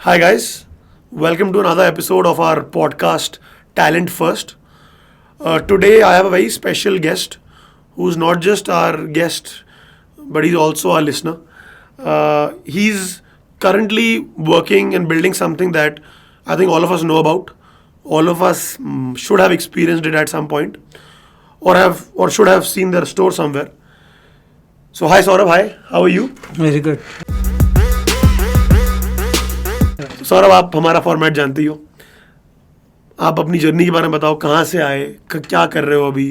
Hi guys, welcome to another episode of our podcast Talent First. Today I have a very special guest who's not just our guest but he's also our listener. He's currently working and building something that I think all of us know about. All of us should have experienced it at some point or should have seen their store somewhere. So hi Saurabh, hi, how are you? Very good. Saurabh, आप हमारा format जानते ही हो. आप अपनी journey के बारे में बताओ, कहाँ से आए, क्या कर रहे हो अभी,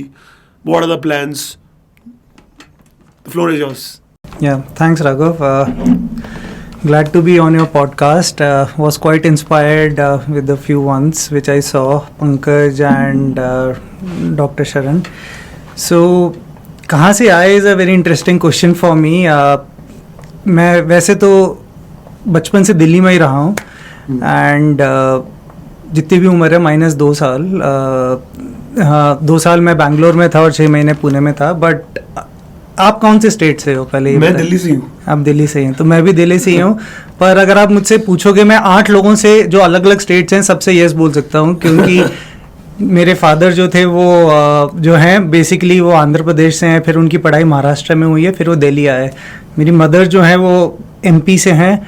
what are the plans. The floor is yours. Yeah, thanks Raghav. Glad to be on your podcast. Was quite inspired with the few ones which I saw, Pankaj and Dr. Sharan. So, कहाँ से आए is a very interesting question for me. मैं वैसे तो बचपन से दिल्ली में ही रहा हूँ एंड जितनी भी उम्र है -2 साल. हाँ, 2 साल मैं बैंगलोर में था और 6 महीने पुणे में था. बट आप कौन से स्टेट से हो पहले? मैं दिल्ली से हूँ. आप दिल्ली से हैं, तो मैं भी दिल्ली से ही हूँ. पर अगर आप मुझसे पूछोगे, मैं 8 लोगों से जो अलग अलग स्टेट्स हैं सबसे येस बोल सकता हूँ, क्योंकि मेरे फादर जो थे वो जो हैं बेसिकली वो आंध्र प्रदेश से हैं, फिर उनकी पढ़ाई महाराष्ट्र में हुई है, फिर वो दिल्ली आए. मेरी मदर जो है वो MP से हैं.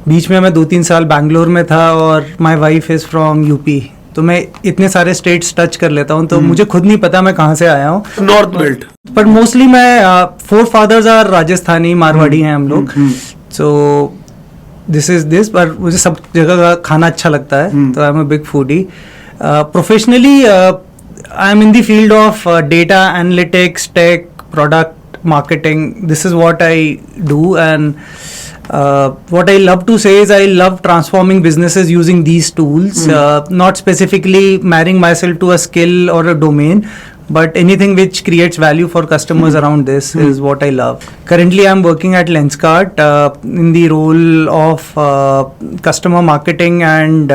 बीच में मैं 2-3 साल बैंगलोर में था और my wife is from UP. तो मैं इतने सारे स्टेट्स टच कर लेता हूँ, तो मुझे खुद नहीं पता मैं कहाँ से आया हूँ. North belt. पर मोस्टली मैं 4 फादर्स आर राजस्थानी, मारवाड़ी हैं हम लोग. So this is this. पर मुझे सब जगह का खाना अच्छा लगता है, तो I am a big foodie. Professionally I am in the field of data analytics, tech, product marketing. This is what I do, and what I love to say is I love transforming businesses using these tools, not specifically marrying myself to a skill or a domain, but anything which creates value for customers around this is what I love. Currently I'm working at Lenskart in the role of customer marketing and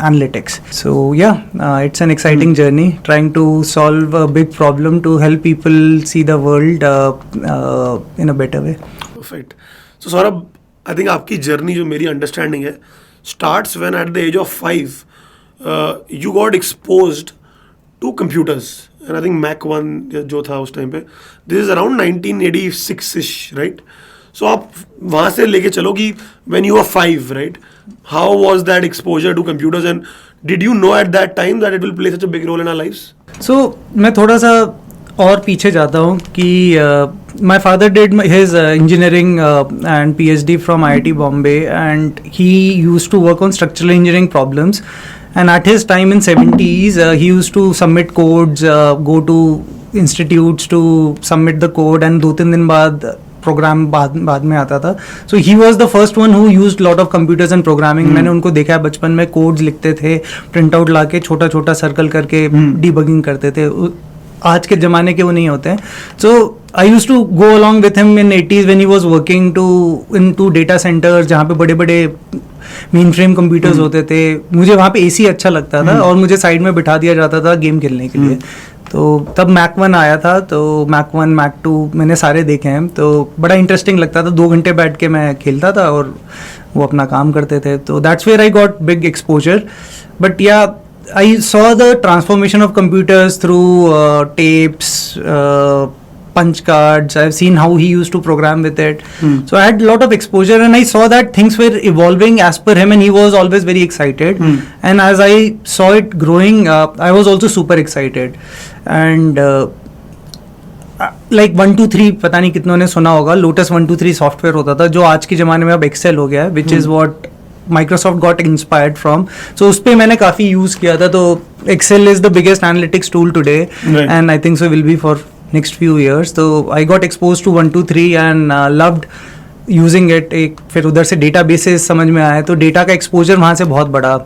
analytics. So yeah, it's an exciting journey, trying to solve a big problem to help people see the world in a better way. Perfect. So Saurabh, I think आपकी journey जो मेरी understanding है starts when at the age of 5 you got exposed to computers. And I think Mac 1 जो था उस time पे, this is around 1986ish, right? So आप वहाँ से लेके चलो कि when you were 5, right? How was that exposure to computers, and did you know at that time that it will play such a big role in our lives? So मैं थोड़ा सा और पीछे जाता हूँ कि my father did his engineering and PhD from IIT Bombay, and he used to work on structural engineering problems. And at his time in 70s, he used to submit codes, go to institutes to submit the code, and 2-3 दिन बाद programme बाद में आता था. So he was the first one who used lot of computers and programming. मैंने उनको देखा है बचपन में, कोड्स लिखते थे, प्रिंट आउट ला के छोटा छोटा सर्कल करके डीबगिंग करते थे. आज के ज़माने के वो नहीं होते हैं. So I used to go along with him in 80s when he was working into data centers जहाँ पे बड़े बड़े मेन फ्रेम कंप्यूटर्स होते थे. मुझे वहाँ पे AC अच्छा लगता था और मुझे साइड में बिठा दिया जाता था गेम खेलने के लिए. तो तब Mac 1 आया था, तो Mac 1, Mac 2 मैंने सारे देखे हैं, तो बड़ा इंटरेस्टिंग लगता था. 2 घंटे बैठ के मैं खेलता था और वो अपना काम करते थे. तो that's where I got big exposure. But yeah I saw the transformation of computers through tapes, punch cards. I've seen how he used to program with it. So I had a lot of exposure, and I saw that things were evolving as per him, and he was always very excited. And as I saw it growing, I was also super excited. And like 1 2 3 पता नहीं कितनों ने सुना होगा, Lotus 1 2 3 software होता था जो आज के ज़माने में अब Excel हो गया है, which is what Microsoft got inspired from. So उस पे मैंने काफ़ी यूज़ किया था. तो Excel is the biggest analytics tool today, and I think so will be for next few years. So I got exposed to 1 2 3 and loved using it. फिर उधर से डेटाबेसेस समझ में आया, तो डेटा का एक्सपोजर वहाँ से बहुत बड़ा.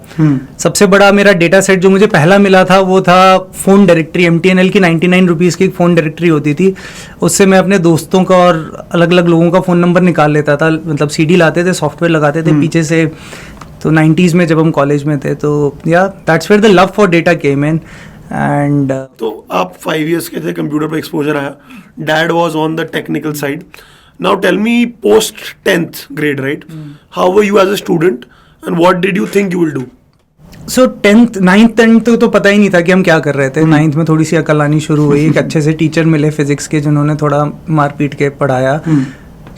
सबसे बड़ा मेरा डेटा सेट जो मुझे पहला मिला था वो था फ़ोन डायरेक्टरी. MTNL की 99 रुपीज़ की एक फ़ोन डायरेक्टरी होती थी. उससे मैं अपने दोस्तों का और अलग अलग लोगों का फ़ोन नंबर निकाल लेता था. मतलब CD लाते थे, सॉफ्टवेयर लगाते थे पीछे से. तो 90s में जब हम कॉलेज में थे, तो yeah that's where the love for data came in. And तो आप 5 years के थे, कंप्यूटर पर एक्सपोजर आया. Dad was on the technical side. Now tell me, post 10th grade, right? How were you as a student? and what did you think you will do? So ninth tenth तो पता ही नहीं था कि हम क्या कर रहे थे. नाइन्थ में थोड़ी सी अकल आनी शुरू हुई. एक अच्छे से टीचर मिले फिजिक्स के जिन्होंने थोड़ा मार पीट के पढ़ाया.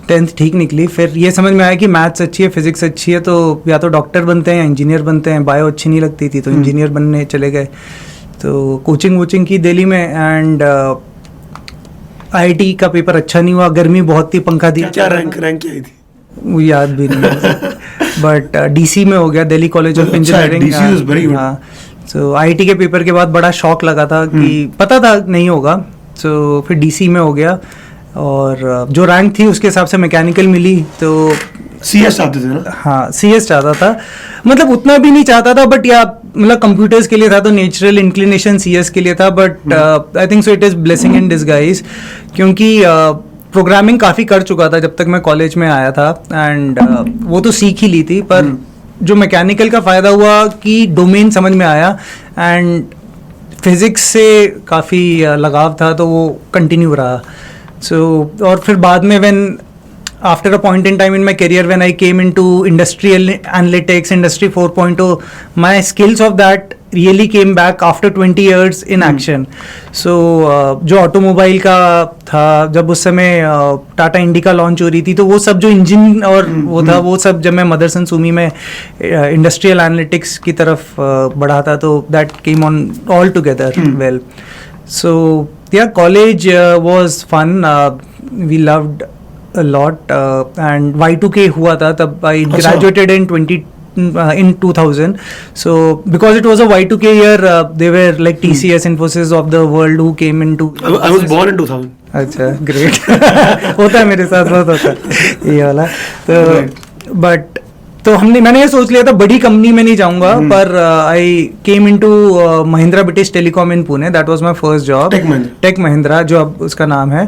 10th ठीक निकली. फिर ये समझ में आया कि मैथ्स अच्छी है, फिजिक्स अच्छी है, तो या तो डॉक्टर बनते हैं या इंजीनियर बनते हैं. बायो अच्छी नहीं लगती थी तो इंजीनियर बनने चले गए. तो कोचिंग वोचिंग की दिल्ली में. एंड IIT का पेपर अच्छा नहीं हुआ. गर्मी बहुत थी, पंखा दिया. क्या रैंक क्या आई थी? वो याद भी नहीं. बट DC में हो गया, दिल्ली कॉलेज ऑफ इंजीनियरिंग. हाँ. सो IIT के पेपर के बाद बड़ा शौक लगा था कि पता था नहीं होगा. सो फिर DC में हो गया और जो रैंक थी उसके हिसाब से मैकेनिकल मिली. तो CS चाहते थे ना? हाँ, CS चाहता था. मतलब उतना भी नहीं चाहता था, बट या मतलब कंप्यूटर्स के लिए था तो नेचुरल इंक्लिनेशन CS के लिए था. But I think so it is blessing in disguise, क्योंकि प्रोग्रामिंग काफ़ी कर चुका था जब तक मैं कॉलेज में आया था. एंड वो तो सीख ही ली थी. पर जो मैकेनिकल का फ़ायदा हुआ कि डोमेन समझ में आया एंड फिज़िक्स से काफ़ी लगाव था तो वो कंटिन्यू रहा. So, और फिर बाद में when after a point in time in my career when I came into industrial analytics, industry 4.0, my skills of that really came back after 20 years in action. So जो ऑटोमोबाइल का था, जब उस समय टाटा इंडिका लॉन्च हो रही थी, तो वो सब जो इंजन और वो था, वो सब जब मैं मदरसन सुमी में इंडस्ट्रियल एनालिटिक्स की तरफ बढ़ा था, तो that came on all together well. So yeah, college was fun. We loved a lot, and Y2K हुआ था तब. I graduated in 2000. So because it was a Y2K year, they were like TCS, Infosys of the world who came into. I was born in 2000. अच्छा, great. होता है मेरे साथ, बहुत होता है ये वाला. तो but तो मैंने ये सोच लिया था बड़ी कंपनी में नहीं जाऊंगा. पर I came into Mahindra British Telecom in Pune. That was my first job. Tech Mahindra जो अब उसका नाम है.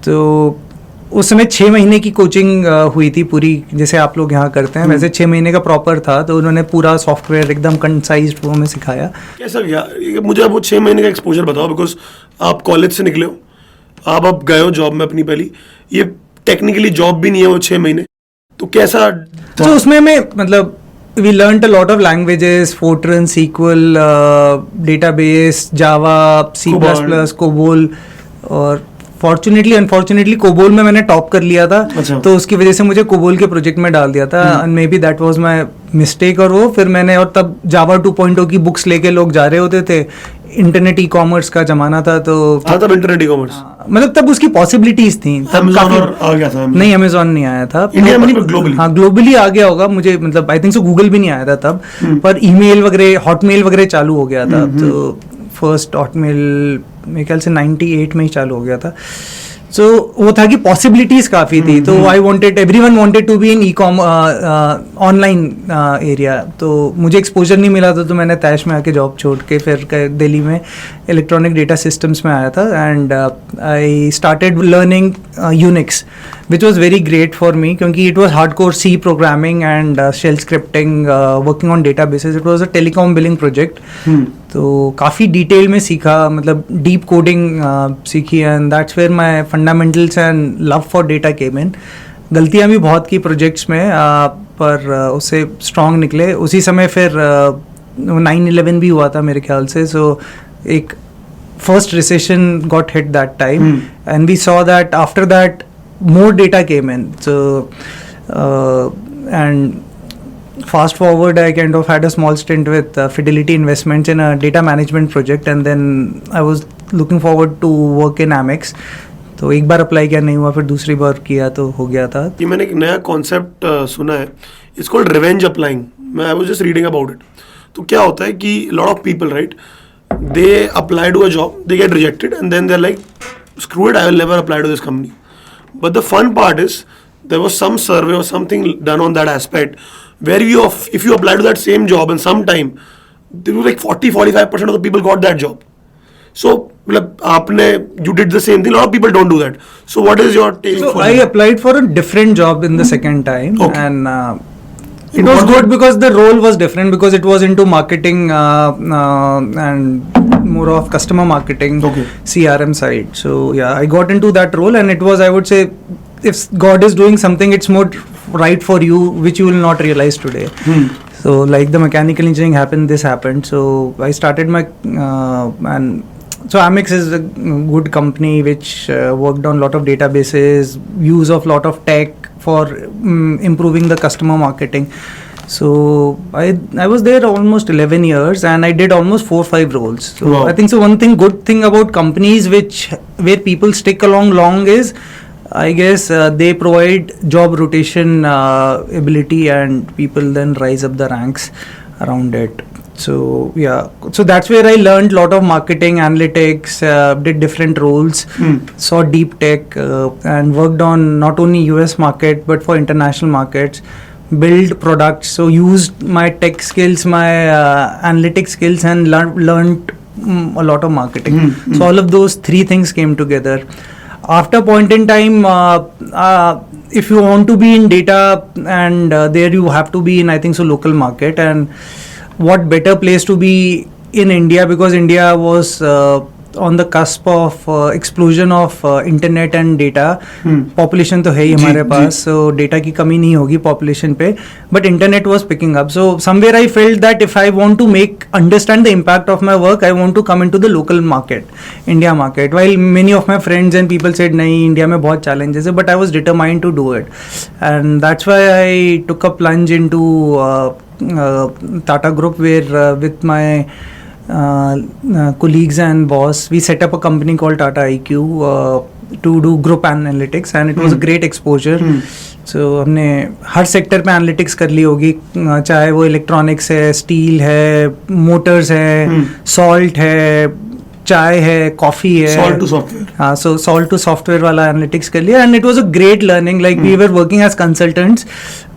तो उस समय 6 महीने की कोचिंग हुई थी पूरी, जैसे आप लोग यहाँ करते हैं वैसे 6 महीने का प्रॉपर था. तो उन्होंने पूरा सॉफ्टवेयर एकदम कंसाइज्ड वो में सिखाया. कैसा गया? मुझे अब वो 6 महीने का एक्सपोजर बताओ, बिकॉज आप कॉलेज से निकले हो, आप अब गए हो जॉब में अपनी पहली. ये टेक्निकली जॉब भी नहीं है वो 6 महीने, तो कैसा? तो उसमें मैं मतलब we learned a lot of languages, Fortran, SQL, database, Java, C++, COBOL. और फॉर्चुनेटली अनफॉर्चुनेटली कोबोल में मैंने टॉप कर लिया था. अच्छा. तो उसकी वजह से मुझे कोबोल के प्रोजेक्ट में डाल दिया था. And may be that was my mistake. और वो फिर मैंने, और तब जावा 2.0 की बुक्स लेके लोग जा रहे होते थे. इंटरनेट ई कॉमर्स का जमाना था. तो तब इंटरनेट ई कॉमर्स मतलब तब उसकी पॉसिबिलिटीज थी. Amazon आ गया था? नहीं, अमेजोन नहीं आया था इंडिया में, ग्लोबली. हाँ, ग्लोबली आ गया होगा मुझे, मतलब आई थिंक सो गूगल भी नहीं आया था तब. पर ईमेल वगैरह, हॉटमेल वगैरह चालू हो गया था. तो फर्स्ट हॉटमेल मेरे ख्याल से 98 में ही चालू हो गया था. सो वो था कि पॉसिबिलिटीज काफ़ी थी. तो everyone wanted to be in ecom online area. तो मुझे एक्सपोजर नहीं मिला था, तो मैंने तैश में आके जॉब छोड़ के फिर दिल्ली में इलेक्ट्रॉनिक डेटा सिस्टम्स में आया था. And I started learning Unix, which was very great for me क्योंकि it was hardcore C programming and shell scripting, working on databases. It was a telecom billing project. तो काफ़ी detail में सीखा, मतलब deep coding सीखी. And that's where my fundamentals and love for data came in. गलतियाँ भी बहुत की प्रोजेक्ट्स में, पर उससे स्ट्रॉन्ग निकले. उसी समय फिर 9/11 भी हुआ था मेरे ख्याल से. सो एक first recession got hit that time and we saw that after that more data came in. So and fast forward, I kind of had a small stint with Fidelity Investments in a data management project, and then I was looking forward to work in Amex. तो एक बार apply किया, नहीं हुआ, फिर दूसरी बार किया तो हो गया था. ये मैंने एक नया कॉन्सेप्ट सुना है, it's called revenge applying. I was just reading about it. तो क्या होता है कि lot of people, right, they apply to a job, they get rejected and then they are like, screw it, I will never apply to this company. But the fun part is there was some survey or something done on that aspect where if you apply to that same job in some time, there was like 40-45% of the people got that job. So you did the same thing. A lot of people don't do that. So what is your take? So I applied for a different job in the second time. Okay. And it was good because the role was different, because it was into marketing and more of customer marketing, okay, CRM side. So yeah, I got into that role, and it was, I would say, if God is doing something, it's more right for you, which you will not realize today. So like the mechanical engineering happened, this happened. So I started my and so Amex is a good company which worked on lot of databases, use of lot of tech for improving the customer marketing. So I was there almost 11 years and I did almost 4-5 roles. So Wow. I think so one good thing about companies where people stick along long is, I guess they provide job rotation ability and people then rise up the ranks around it. So yeah, so that's where I learned lot of marketing, analytics, did different roles, saw deep tech and worked on not only US market but for international markets, build products. So used my tech skills, my analytics skills and learned a lot of marketing. So all of those three things came together. After point in time, if you want to be in data and there you have to be in, I think so, local market. And what better place to be in India, because India was on the cusp of explosion of internet and data. Population तो है ही हमारे पास, so data की कमी नहीं होगी population पे, but internet was picking up. So somewhere I felt that if I want to understand the impact of my work, I want to come into the local market, India market. While many of my friends and people said नहीं, India में बहुत challenges है, but I was determined to do it, and that's why I took a plunge into Tata Group, where with my colleagues and boss, we set up a company called Tata IQ to do group analytics, and it was a great exposure. So हमने हर sector पे analytics कर ली होगी, चाहे वो electronics है, steel है, Motors है, salt है, चाय है, कॉफी है, सॉल्ट टू सॉफ्टवेयर. हाँ, so salt to software वाला analytics कर लिया, and it was a great learning. Like we were working as consultants,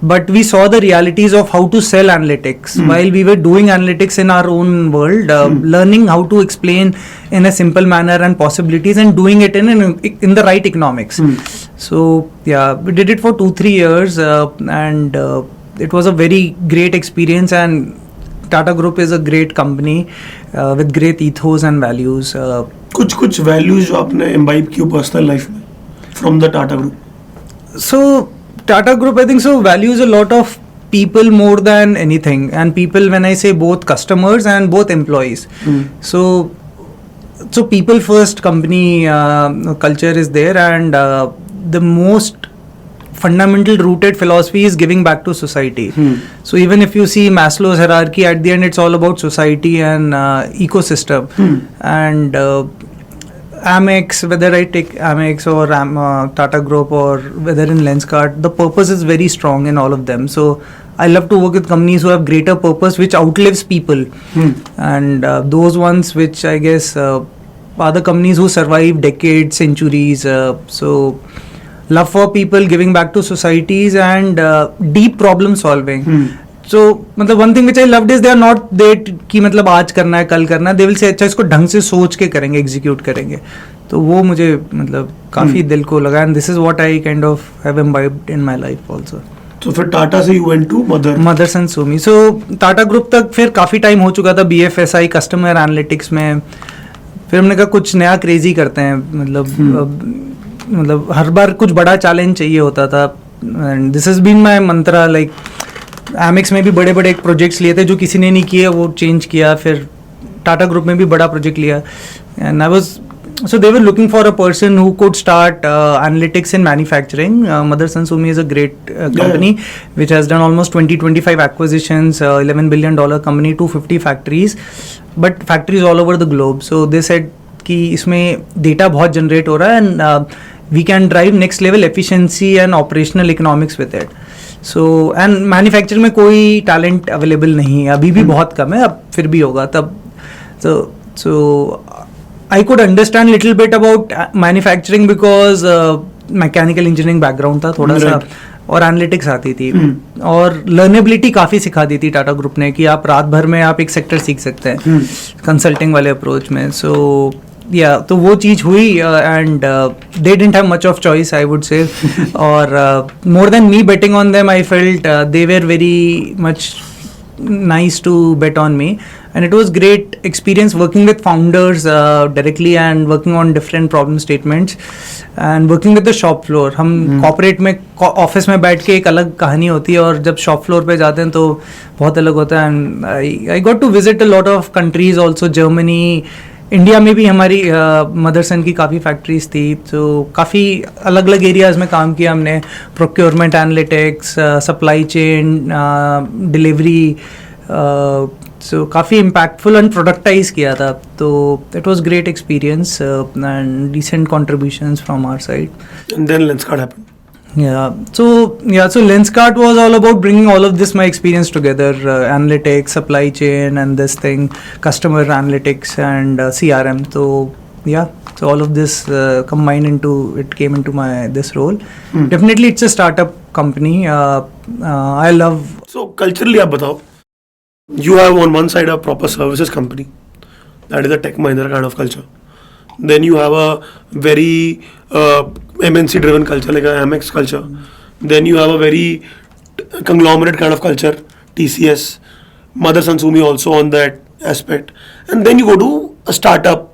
but we saw the realities of how to sell analytics while we were doing analytics in our own world, learning how to explain in a simple manner and possibilities and doing it in the right economics. So yeah, we did it for 2-3 years, and it was a very great experience. And Tata Group is a great company with great ethos and values. कुछ values जो आपने imbibe की personal life में from the Tata Group. So Tata Group, I think so, values a lot of people more than anything. And people, when I say both customers and both employees. So people first company culture is there, and the most fundamental rooted philosophy is giving back to society. So even if you see Maslow's hierarchy, at the end it's all about society and ecosystem. And Amex, whether I take Amex or Tata Group or whether in Lenskart, the purpose is very strong in all of them. So I love to work with companies who have greater purpose which outlives people. And those ones which I guess are the companies who survive decades, centuries. So love for people, giving back to societies, and deep problem solving. So मतलब one thing which I loved is they are not there कि मतलब आज करना है, कल करना है. They will say अच्छा इसको ढंग से सोच के करेंगे, execute करेंगे. तो वो मुझे मतलब काफी दिल को लगा, and this is what I kind of have imbibed in my life also. तो फिर टाटा से you went to Mothers and Sumi. So Tata group तक फिर काफी टाइम हो चुका था BFSI कस्टमर एनालिटिक्स में. फिर हमने कहा कुछ नया क्रेजी करते हैं, मतलब हर बार कुछ बड़ा चैलेंज चाहिए होता था. And this has been my mantra. Like Amex में भी बड़े बड़े प्रोजेक्ट्स लिए थे जो किसी ने नहीं किए, वो चेंज किया. फिर टाटा ग्रुप में भी बड़ा प्रोजेक्ट लिया, and I was so they were looking for a person who could start analytics in manufacturing. Mothers and Sumi is a great company which has done almost 20-25 acquisitions, $11 billion company, 250 factories, but factories all over the globe. So they said कि इसमें data बहुत generate हो रहा है, and we can drive next level efficiency and operational economics with it. So and manufacturing में कोई talent available नहीं है, अभी भी बहुत कम है, अब फिर भी होगा तब. So I could understand little bit about manufacturing because mechanical engineering background था थोड़ा सा, और एनालिटिक्स आती थी, और लर्नेबिलिटी काफ़ी सिखा दी थी टाटा ग्रुप ने कि आप रात भर में आप एक सेक्टर सीख सकते हैं कंसल्टिंग वाले अप्रोच में. सो या तो वो चीज़ हुई, and they didn't have much of choice I would say. और more than me betting on them, I felt they were very much nice to bet on me. and it was great experience working with founders directly and working on different problem statements and working with the shop floor. हम corporate में office में बैठ के एक अलग कहानी होती है और जब शॉप फ्लोर पे जाते हैं तो बहुत अलग होता है. And I got to visit a lot of countries also. Germany, India में भी हमारी मदरसन की काफ़ी फैक्ट्रीज थी, तो काफ़ी अलग अलग एरियाज़ में काम किया हमने. Procurement, analytics, supply chain, delivery, so काफ़ी इम्पैक्टफुल एंड प्रोडक्टाइज किया था. तो it was great experience and decent contributions from our side. And then Lenskart happened. So Lenskart was all about bringing all of this, my experience together, analytics, supply chain, and this thing, customer analytics and CRM. So all of this combined into it came into this role. Definitely, it's a startup company. I love. So culturally, आप बताओ. You have on one side a proper services company, that is a Tech Mahindra kind of culture. Then you have a very MNC driven culture like a Amex culture. Then you have a very conglomerate kind of culture, TCS, Motherson Sumi also on that aspect. And then you go to a startup,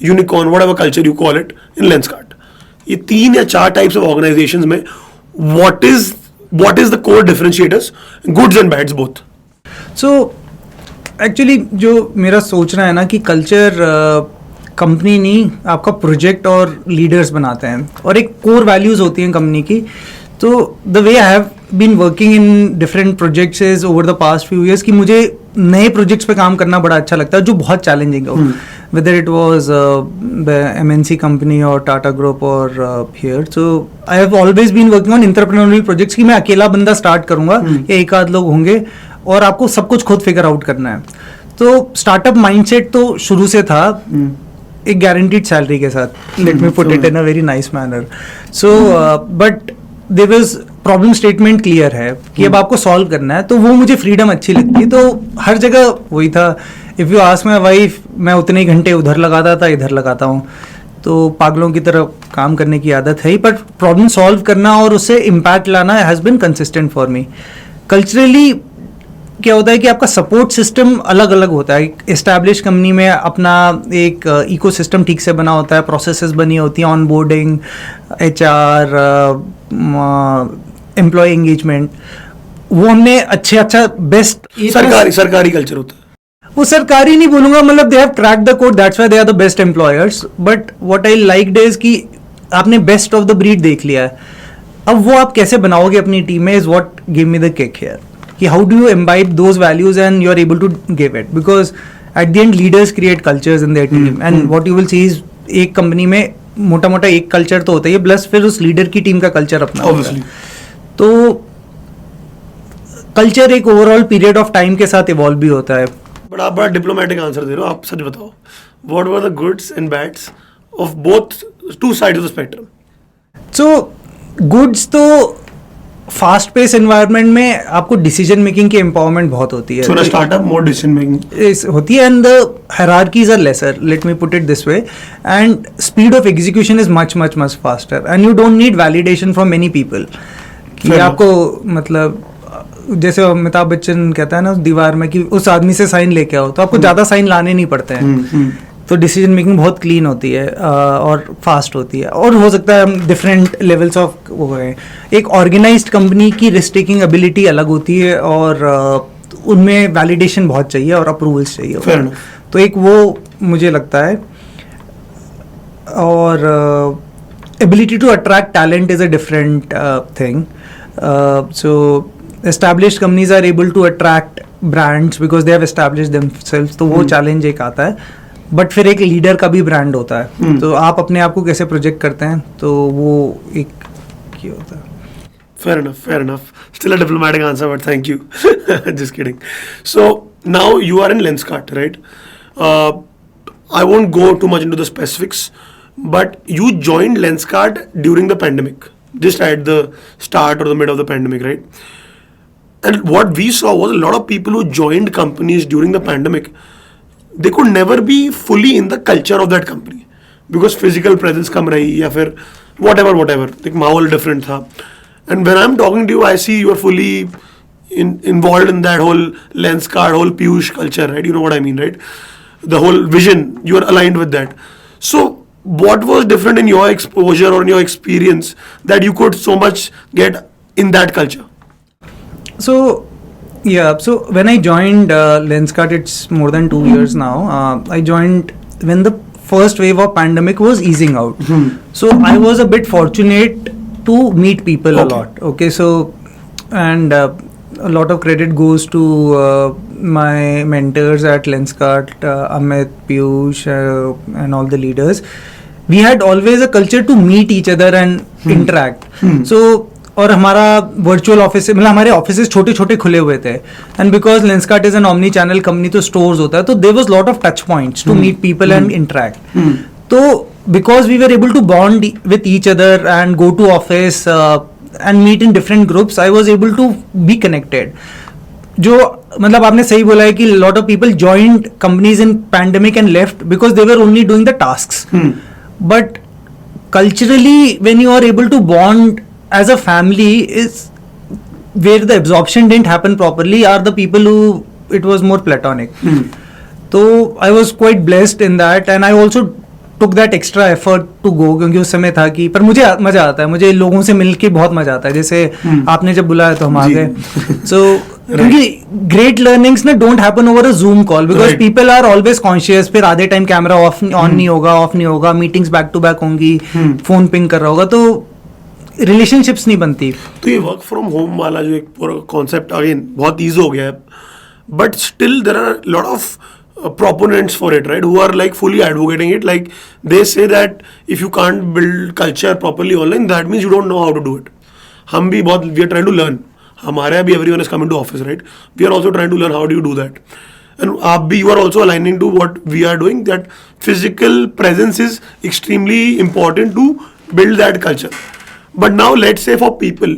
unicorn, whatever culture you call it, in Lenskart. ये 3 या 4 types of organizations में what is the core differentiators, goods and bads both? So actually जो मेरा सोचना है ना कि culture company नहीं, आपका प्रोजेक्ट और लीडर्स बनाते हैं और एक कोर वैल्यूज़ होती हैं कंपनी की. तो the way I have been working in different projects is over the past few years कि मुझे नए प्रोजेक्ट्स पे काम करना बड़ा अच्छा लगता है जो बहुत चैलेंजिंग हो, whether it was MNC company और टाटा ग्रुप और here. So I have always been working on entrepreneurial projects कि मैं अकेला बंदा स्टार्ट करूंगा या एक आध लोग होंगे और आपको सब कुछ खुद फिगर आउट करना है. तो स्टार्टअप माइंडसेट तो शुरू से था, एक गारंटीड सैलरी के साथ. Let me put it in a very nice manner. So but there was problem statement clear है कि अब आपको सॉल्व करना है, तो वो मुझे फ्रीडम अच्छी लगती है. तो हर जगह वही था. If you ask my wife, मैं उतने ही घंटे उधर लगाता था, इधर लगाता हूँ. तो पागलों की तरह काम करने की आदत है ही, पर प्रॉब्लम सॉल्व करना और उससे इम्पैक्ट लाना has been consistent for me. Culturally क्या होता है कि आपका सपोर्ट सिस्टम अलग अलग होता है. एस्टैब्लिश कंपनी में अपना एक इकोसिस्टम ठीक से बना होता है, प्रोसेसेस बनी होती हैं, ऑनबोर्डिंग, HR, एम्प्लॉय एंगेजमेंट, वो हमने अच्छा बेस्ट. सरकारी कल्चर होता है वो. सरकारी नहीं बोलूंगा, मतलब they have cracked the code, that's why they are the best employers. But what I liked is कि आपने बेस्ट ऑफ द ब्रीड देख लिया है. अब वो आप कैसे बनाओगे अपनी टीम में is what give me the kick here. कि how do you imbibe those values and you are able to give it, because at the end leaders create cultures in their team and what you will see is एक company में मोटा मोटा एक culture तो होता है, plus फिर उस लीडर की टीम का कल्चर अपना होता है. तो कल्चर एक ओवरऑल पीरियड ऑफ टाइम के साथ इवॉल्व भी होता है. बट आप बड़ा डिप्लोमेटिक आंसर दे रहे हो. आप सच बताओ, what were the goods and bads of both two sides of the spectrum? So goods तो फास्ट पेस एनवायरनमेंट में आपको डिसीजन मेकिंग की एम्पावरमेंट बहुत होती है. So startup more decision making होती है and the hierarchies are lesser, let me put it this way, and speed of execution is much faster and you don't need validation from many people. कि आपको मतलब जैसे अमिताभ बच्चन कहता है ना दीवार में कि उस आदमी से साइन लेके आओ, तो आपको ज़्यादा साइन लाने नहीं पड़ते हैं. तो डिसीजन मेकिंग बहुत क्लीन होती है और फास्ट होती है. और हो सकता है हम डिफरेंट लेवल्स ऑफ वो हैं. एक ऑर्गेनाइज्ड कंपनी की रिस्क टेकिंग एबिलिटी अलग होती है और उनमें वैलिडेशन बहुत चाहिए और अप्रूवल्स चाहिए. तो एक वो मुझे लगता है. और ability to attract talent is a different thing. So established companies are able to attract brands because they have established themselves. तो वो चैलेंज एक आता है. बट फिर एक लीडर का भी ब्रांड होता है. तो आप अपने आप को कैसे प्रोजेक्ट करते हैं, तो वो एक ये होता है. Fair enough. Still a diplomatic answer, but thank you. Just kidding. So now you are in Lenskart, right? I won't go too much into the specifics, but you joined Lenskart during the pandemic, just at the start or the mid of the pandemic, right? And what we saw was a lot of people who joined companies during the pandemic, they could never be fully in the culture of that company because physical presence कम रही या फिर whatever, एक माहौल different था. And when I'm talking to you, I see you are fully involved in that whole Lenskart, whole Piyush culture, right? You know what I mean, right? The whole vision, you are aligned with that. So, what was different in your exposure or in your experience that you could so much get in that culture? So, yeah, so when I joined Lenskart, it's more than 2 years now. I joined when the first wave of pandemic was easing out. So I was a bit fortunate to meet people a lot. Okay, so and a lot of credit goes to my mentors at Lenskart, Amit, Piyush, and all the leaders. We had always a culture to meet each other and interact. So और हमारा virtual office मतलब हमारे offices छोटे छोटे खुले हुए थे and because Lenskart is an omni channel company तो स्टोर्स होता है तो there was lot of touch points to meet people and interact तो because we were able to bond with each other and go to office and meet in different groups I was able to be connected जो मतलब आपने सही बोला है कि lot of people joined companies in pandemic and left because they were only doing the tasks but culturally when you are able to bond as a family is where the absorption didn't happen properly are the people who it was more platonic. So I was quite blessed in that and I also took that extra effort to go क्योंकि उस समय था कि पर मुझे मजा आता है मुझे लोगों से मिलके बहुत मजा आता है जैसे आपने जब बुलाया तो हम आ गए so क्योंकि great learnings ना don't happen over a Zoom call because people are always conscious फिर आधे टाइम कैमरा ऑन नहीं होगा मीटिंग्स बैक टू बैक होंगी फोन पिंग कर रहा होगा तो रिलेशनशिप्स नहीं बनती तो ये वर्क फ्रॉम होम वाला जो एक पूरा कॉन्सेप्ट अगेन बहुत ईजी हो गया है but still there are lot of proponents for it, right, who are like fully advocating it, like they say that if you can't build culture properly online that means you don't know how to do it. हम भी बहुत we are trying to learn, हमारे भी everyone is coming to office, right, we are also trying to learn how do you do that and आप भी you are also aligning to what we are doing that physical presence is extremely important to build that culture. But now let's say for people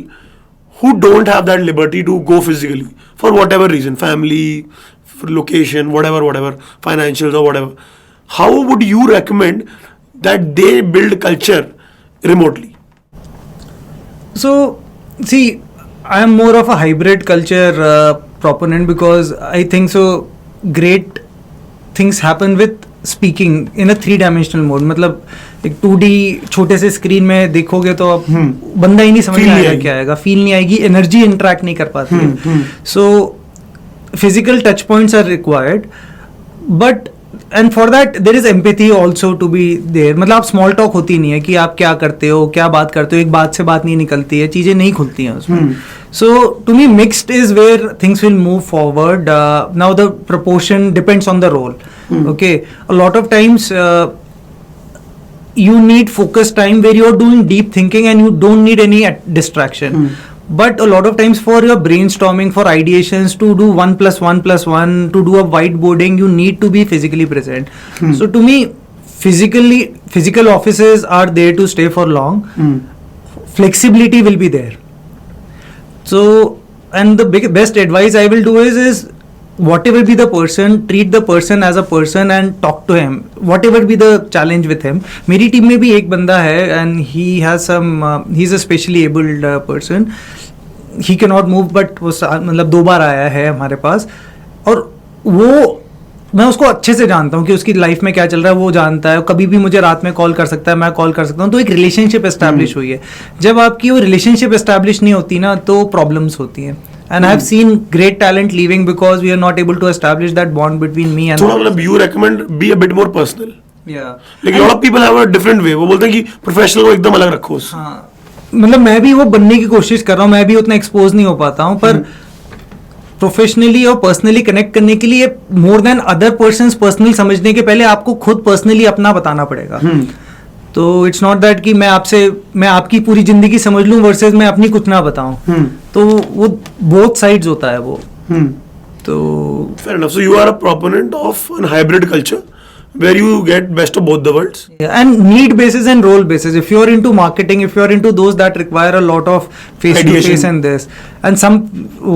who don't have that liberty to go physically for whatever reason, family, for location, whatever, financials or whatever, how would you recommend that they build culture remotely? So, see, I am more of a hybrid culture proponent because I think so great things happen with speaking in a 3-dimensional mode. मतलब एक 2D छोटे से screen में देखोगे तो अब बंदा ही नहीं समझ में आएगा क्या आएगा फील नहीं आएगी एनर्जी इंटरेक्ट नहीं कर पाती है so physical touch points are required but and for that there is empathy also to be there मतलब आप स्मॉल टॉक होती नहीं है कि आप क्या करते हो क्या बात करते हो एक बात से बात नहीं निकलती है चीजें नहीं खुलती हैं उसमें so to me mixed is where things will move forward now the proportion depends on the role okay a lot of times you need focus time where you're doing deep thinking and you don't need any distraction but a lot of times for your brainstorming for ideations to do 1 + 1 + 1 to do a whiteboarding you need to be physically present so to me physical offices are there to stay for long flexibility will be there so and the best advice I will do is whatever be the person treat the person as a person and talk to him whatever be the challenge with him मेरी team में भी एक बंदा है and he has some he's a specially abled person he cannot move but वो मतलब 2 बार आया है हमारे पास और वो मैं उसको अच्छे से जानता हूँ कि उसकी लाइफ में क्या चल रहा है वो जानता है कभी भी मुझे रात में कॉल कर सकता है मैं कॉल कर सकता हूँ तो एक रिलेशनशिप एस्टैब्लिश हुई है जब आपकी वो रिलेशनशिप एस्टैब्लिश नहीं होती ना तो प्रॉब्लम्स होती हैं and I have seen great talent leaving because we are not able to establish that bond between me and so मतलब you recommend be a bit more personal yeah like a lot of people have a different way वो बोलते हैं कि professional को एकदम अलग रखो हाँ मतलब मैं भी वो बनने की कोशिश कर रहा हूँ मैं भी उतना एक्सपोज नहीं हो पाता हूँ पर प्रोफेशनली और पर्सनली कनेक्ट करने के लिए more than other persons personally समझने के पहले आपको खुद पर्सनली अपना बताना पड़ेगा तो इट्स नॉट दैट कि मैं आपकी पूरी जिंदगी समझ लूं वर्सेस मैं अपनी कुछ ना बताऊं तो वो बोथ साइड्स होता है वो तो fair enough so you are a proponent of a hybrid culture where you get best of both the worlds and need basis and role basis if you are into marketing if you are into those that require a lot of face to face and this and some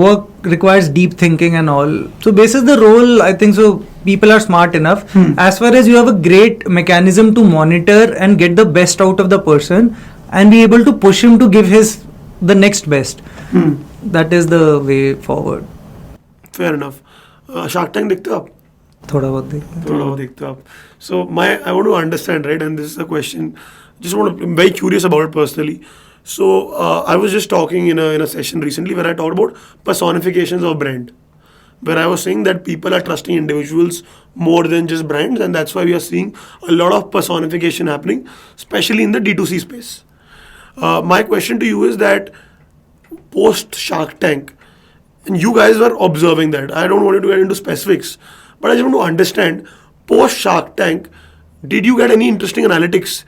work requires deep thinking and all so basis the role I think so people are smart enough as far as you have a great mechanism to monitor and get the best out of the person and be able to push him to give his the next best that is the way forward. Fair enough. Shark Tank देखते हो आप? थोड़ा बहुत देखते हैं. थोड़ा बहुत देखते हो आप. So I want to understand, right? And this is a question. I'm very curious about it personally. So I was just talking in a session recently where I talked about personifications of brand, where I was saying that people are trusting individuals more than just brands, and that's why we are seeing a lot of personification happening, especially in the D2C space. My question to you is that post Shark Tank, and you guys were observing that. I don't want you to get into specifics, but I just want to understand post Shark Tank, did you get any interesting analytics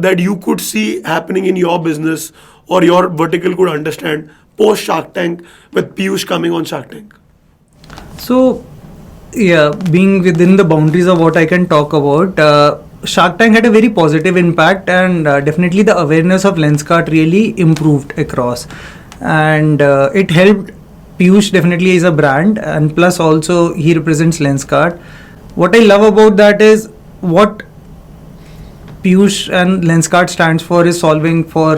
that you could see happening in your business or your vertical could understand post Shark Tank with Piyush coming on Shark Tank? So, yeah, being within the boundaries of what I can talk about, Shark Tank had a very positive impact, and definitely the awareness of Lenskart really improved across, and it helped. Piyush definitely is a brand, and plus also he represents Lenskart. What I love about that is what Piyush and Lenskart stands for is solving for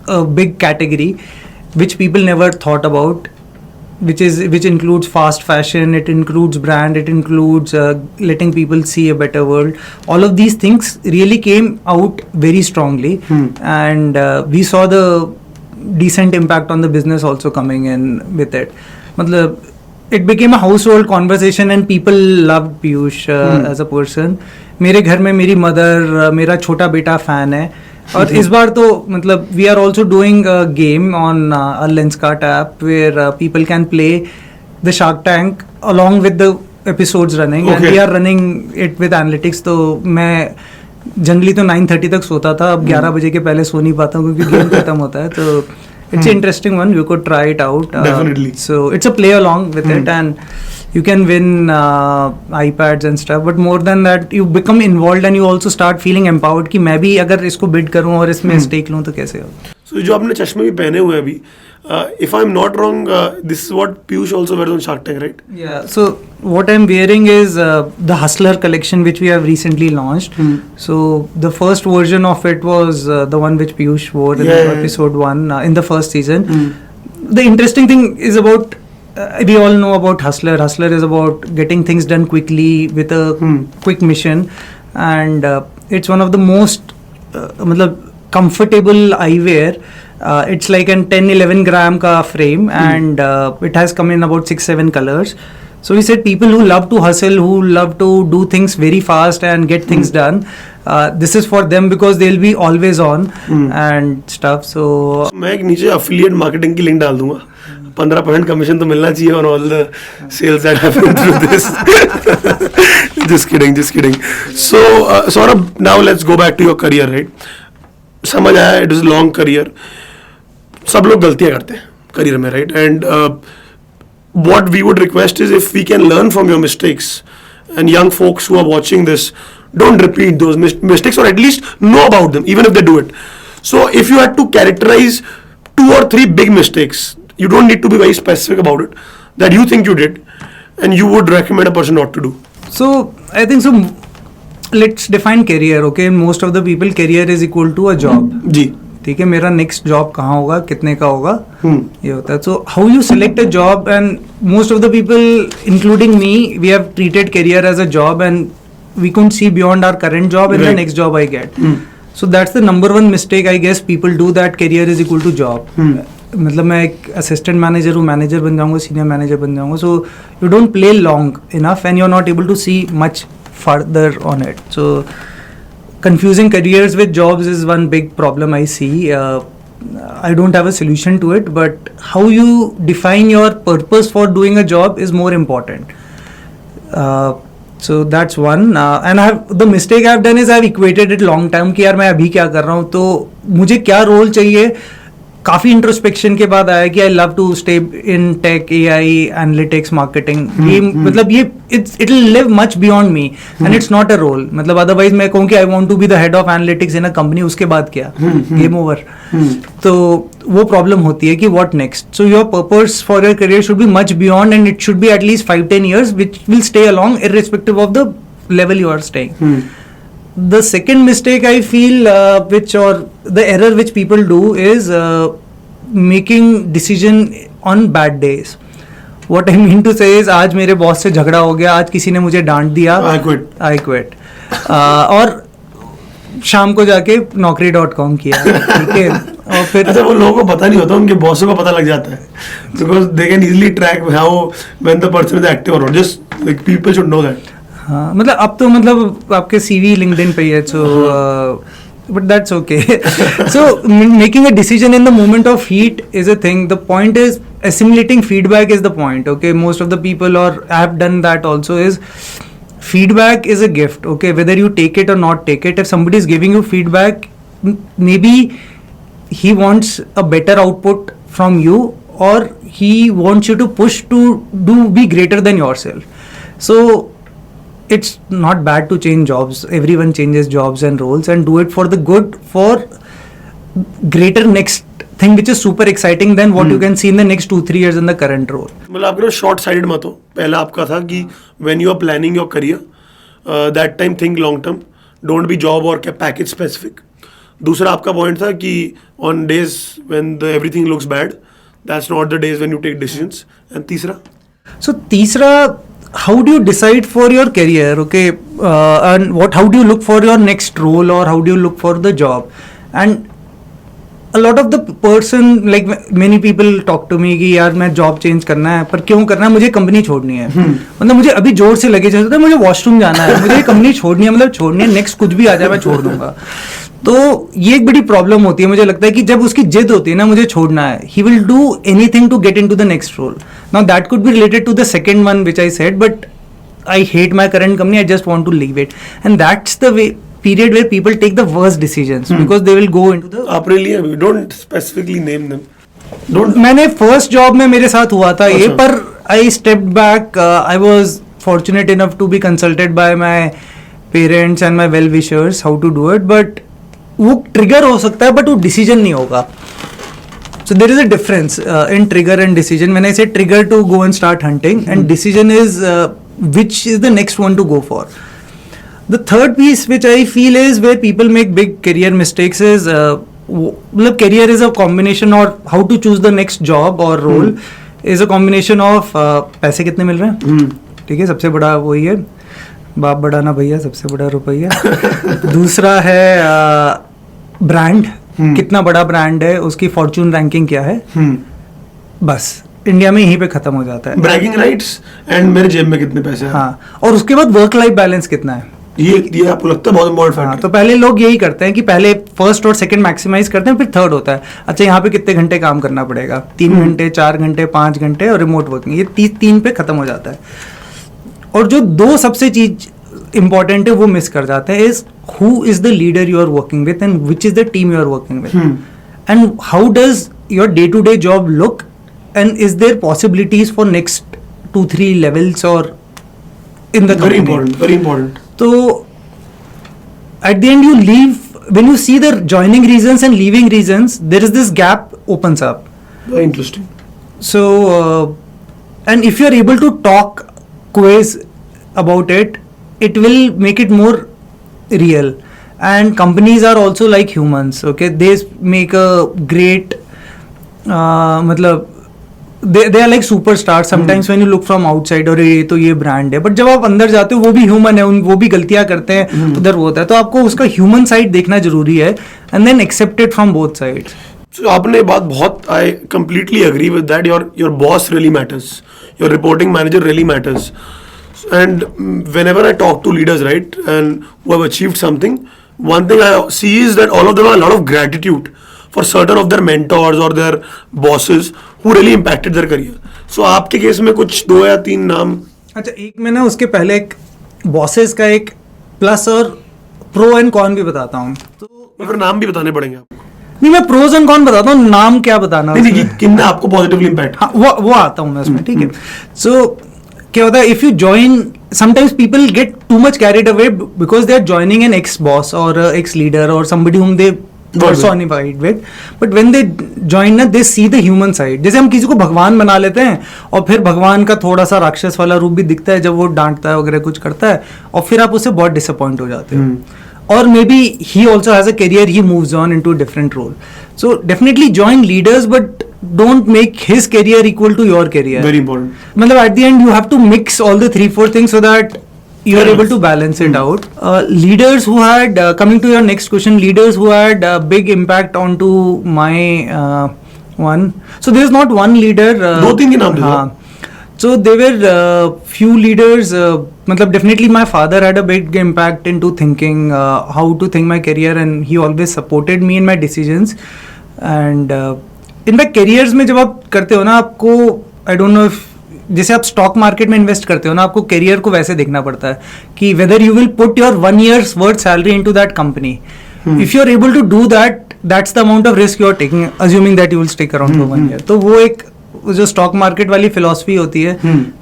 a big category which people never thought about, which includes fast fashion, it includes brand, it includes letting people see a better world. All of these things really came out very strongly, and we saw the decent impact on the business also coming in with it. Matlab, it became a household conversation and people loved Piyush as a person. मेरे घर में मेरी mother, मेरा छोटा बेटा fan है. और इस बार तो मतलब we are also doing a game on a Lenskart app where people can play the Shark Tank along with the episodes running, and we are running it with analytics. तो मैं जनरली तो 9:30 तक सोता था, अब 11 बजे के पहले सो नहीं पाता हूँ क्योंकि गेम खत्म होता है. तो it's an interesting one, you could try it out. Definitely. So it's a play along with it, and you can win iPads and stuff, but more than that you become involved and you also start feeling empowered कि मैं भी अगर इसको bid करूँ और इसमें stake लूँ तो कैसे हो. So जो आपने चश्मे भी पहने हुए हैं अभी, if I'm not wrong, this is what Piyush also wears on Shark Tank, right? Yeah, so what I'm wearing is the Hustler collection which we have recently launched. So the first version of it was the one which Piyush wore in episode 1 in the first season. The interesting thing is about we all know about Hustler. Hustler is about getting things done quickly with a quick mission, and it's one of the most comfortable eyewear. It's like a 10-11 gram ka frame, and it has come in about 6-7 colors. So we said people who love to hustle, who love to do things very fast and get things done, this is for them because they'll be always on and stuff. So मैं एक नीचे affiliate marketing की link डाल दूंगा. 15% commission तो मिलना चाहिए on all the sales that happen through this. Just kidding. So Saurabh, now let's go back to your career, right? समझ आया, it is a long career. सब लोग गलतियाँ करते हैं career में, right? And what we would request is if we can learn from your mistakes, and young folks who are watching this, don't repeat those mistakes, or at least know about them, even if they do it. So if you had to characterize 2 or 3 big mistakes, you don't need to be very specific about it, that you think you did and you would recommend a person not to do. So I think so. Let's define career. Okay, most of the people, career is equal to a job. जी. ठीक है, मेरा next job कहाँ होगा, कितने का होगा, ये होता है. So how you select a job, and most of the people including me, we have treated career as a job, and we couldn't see beyond our current job and the next job I get. So that's the number 1 mistake I guess people do, that career is equal to job. मतलब मैं एक assistant manager हूँ, manager बन जाऊँगा, senior manager बन जाऊँगा. So you don't play long enough and you are not able to see much further on it. So confusing careers with jobs is one big problem I see. I don't have a solution to it, but how you define your purpose for doing a job is more important. So that's one. And the mistake I've done is I've equated it long time कि यार मैं अभी क्या कर रहा हूँ, तो मुझे क्या रोल चाहिए. काफ़ी इंट्रोस्पेक्शन के बाद आया कि I love to stay in tech, AI, analytics, marketing. ये मतलब ये it will live much beyond me and it's not a role. मतलब अदरवाइज मैं कहूँ कि I want to be the head of analytics in a company, उसके बाद क्या, गेम ओवर. तो वो प्रॉब्लम होती है कि what next. So your purpose for your career should be much beyond, and it should be at least 5-10 years which will stay along irrespective of the level you are staying. The second mistake I feel, or the error which people do is making decision on bad days. What I mean to say is आज मेरे boss से झगड़ा हो गया, आज किसी ने मुझे डांट दिया, I quit. और शाम को जाके naukri.com किया, ठीक है. और फिर अच्छा, वो लोगों को पता नहीं होता, उनके बॉसों को पता लग जाता है, because they can easily track how when the person is active or not. Just like people should know that. हाँ, मतलब अब तो मतलब आपके CV LinkedIn पे ही है, so but that's okay. So making a decision in the moment of heat is a thing. The point is assimilating feedback is the point. Okay, most of the people, or I have done that also, is feedback is a gift. Okay, whether you take it or not take it. If somebody is giving you feedback, maybe he wants a better output from you, or he wants you to push to be greater than yourself. So it's not bad to change jobs. Everyone changes jobs and roles, and do it for the good, for greater next thing which is super exciting than what you can see in the next 2-3 years in the current role. मतलब आपके short sided मत हो. पहला आपका था कि when you are planning your career that time think long term, don't be job और package specific. दूसरा आपका पॉइंट था कि on days when the everything looks bad, that's not the days when you take decisions. And तीसरा, how do you decide for your career? Okay, and how do you look for your next role, or how do you look for the job? And a lot of the person, like many people talk to me कि यार मैं job change करना है, पर क्यों करना है, मुझे कंपनी छोड़नी है. मतलब मुझे अभी जोर से लगे चलता है, मुझे वॉशरूम जाना है, मुझे कंपनी छोड़नी है, मतलब छोड़नी है, नेक्स्ट कुछ भी आ जाए मैं छोड़ दूंगा. तो ये एक बड़ी प्रॉब्लम होती है. मुझे लगता है कि जब उसकी जिद होती है ना, मुझे छोड़ना है, he will do anything to get into the next role. Now that could be related to the second one which I said, but I hate my current company, I just want to leave it. And that's the way period where people take the worst decisions because they will go into the. आप really don't specifically name them. Don't. मैंने first job में मेरे साथ हुआ था ये, पर I stepped back. I was fortunate enough to be consulted by my parents and my well-wishers how to do it, but वो trigger हो सकता है, but वो decision नहीं होगा. So there is a difference in trigger and decision. When I say trigger to go and start hunting, and decision is which is the next one to go for. The third piece which I feel is where people make big career mistakes is career is a combination, or how to choose the next job or role is a combination of पैसे कितने मिल रहे हैं, ठीक है, सबसे बड़ा वही है, बाप बड़ा ना भैया, सबसे बड़ा रुपया. दूसरा है ब्रांड, कितना बड़ा ब्रांड है, उसकी फॉर्च्यून रैंकिंग क्या है. बस इंडिया में यहीं पे खत्म हो जाता है. ब्रैगिंग राइट्स एंड मेरे जेब में कितने पैसे हैं. हाँ, और उसके बाद वर्क लाइफ बैलेंस कितना है, ये आपको लगता है बहुत इंपॉर्टेंट फैक्टर. तो पहले लोग यही करते हैं कि पहले फर्स्ट और सेकंड मैक्सिमाइज करते हैं, फिर थर्ड होता है अच्छा यहाँ पे कितने घंटे काम करना पड़ेगा, 3 घंटे 4 घंटे 5 घंटे और रिमोट वर्किंग, ये 3 पे खत्म हो जाता है. और जो 2 सबसे चीज इंपॉर्टेंट है वो मिस कर जाते हैं, is who is the leader you are working with and which is the team you are working with, and how does your day to day job look, and is there possibilities for next 2-3 levels or in the company. Very important. So at the end you leave, when you see the joining reasons and leaving reasons, there is this gap opens up. Very interesting. So and if you are able to talk quiz about it, it will make it more real. And companies are also like humans. Okay, they make a great मतलब they are like superstars sometimes when you look from outside, और ये तो ये brand है, but जब आप अंदर जाते हो वो भी ह्यूमन है, वो भी गलतियां करते हैं, उधर वो होता है, तो आपको उसका ह्यूमन साइड देखना जरूरी है, and then accept it from both sides. So, आपने बात बहुत, I completely agree with that. Your boss really matters, your reporting manager really matters, and whenever I talk to leaders, right, and who have achieved something, one thing I see is that all of them have a lot of gratitude for certain of their mentors or their bosses who really impacted their career. So आपके case में कुछ 2 या 3 नाम. अच्छा, एक मैं ना उसके पहले एक बॉसेस का एक प्लस और प्रो एंड कॉन भी बताता हूँ, तो फिर नाम भी बताने पड़ेंगे आपको. नहीं, मैं प्रोज एंड कॉन बताता हूँ, नाम क्या बताना. नहीं, किन आपको पॉजिटिवली इम्पैक्ट. हाँ, वो आता हूँ मैं उसमें, ठीक है. सो क्या होता है, if you join, sometimes people get too much carried away because they are joining an ex-boss or ex-leader or somebody whom they personified with, but when they join ना, they see the human side. जैसे हम किसी को भगवान बना लेते हैं और फिर भगवान का थोड़ा सा राक्षस वाला रूप भी दिखता है जब वो डांटता है वगैरह कुछ करता है, और फिर आप उससे बहुत डिसअपॉइंट हो जाते हो. or maybe he also has a career, he moves on into a different role. So definitely join leaders, but don't make his career equal to your career. Very important. Matlab, at the end you have to mix all the 3-4 things so that you are able to balance it out. Leaders who had, coming to your next question, leaders who had a big impact onto my one. So there's not one leader. 2-3 के नाम दे दो. हाँ. So there were few leaders. Matlab, definitely my father had a big impact into thinking how to think my career, and he always supported me in my decisions. And in fact careers में जब आप करते हो ना, आपको I don't know if जैसे आप stock market में इन्वेस्ट करते हो ना, आपको करियर को वैसे देखना पड़ता है कि whether you will put your 1 year's worth salary into that company. If you are able to do that, that's the amount of risk you are taking, assuming that you will stick around for 1 year. तो वो एक जो stock market वाली philosophy होती है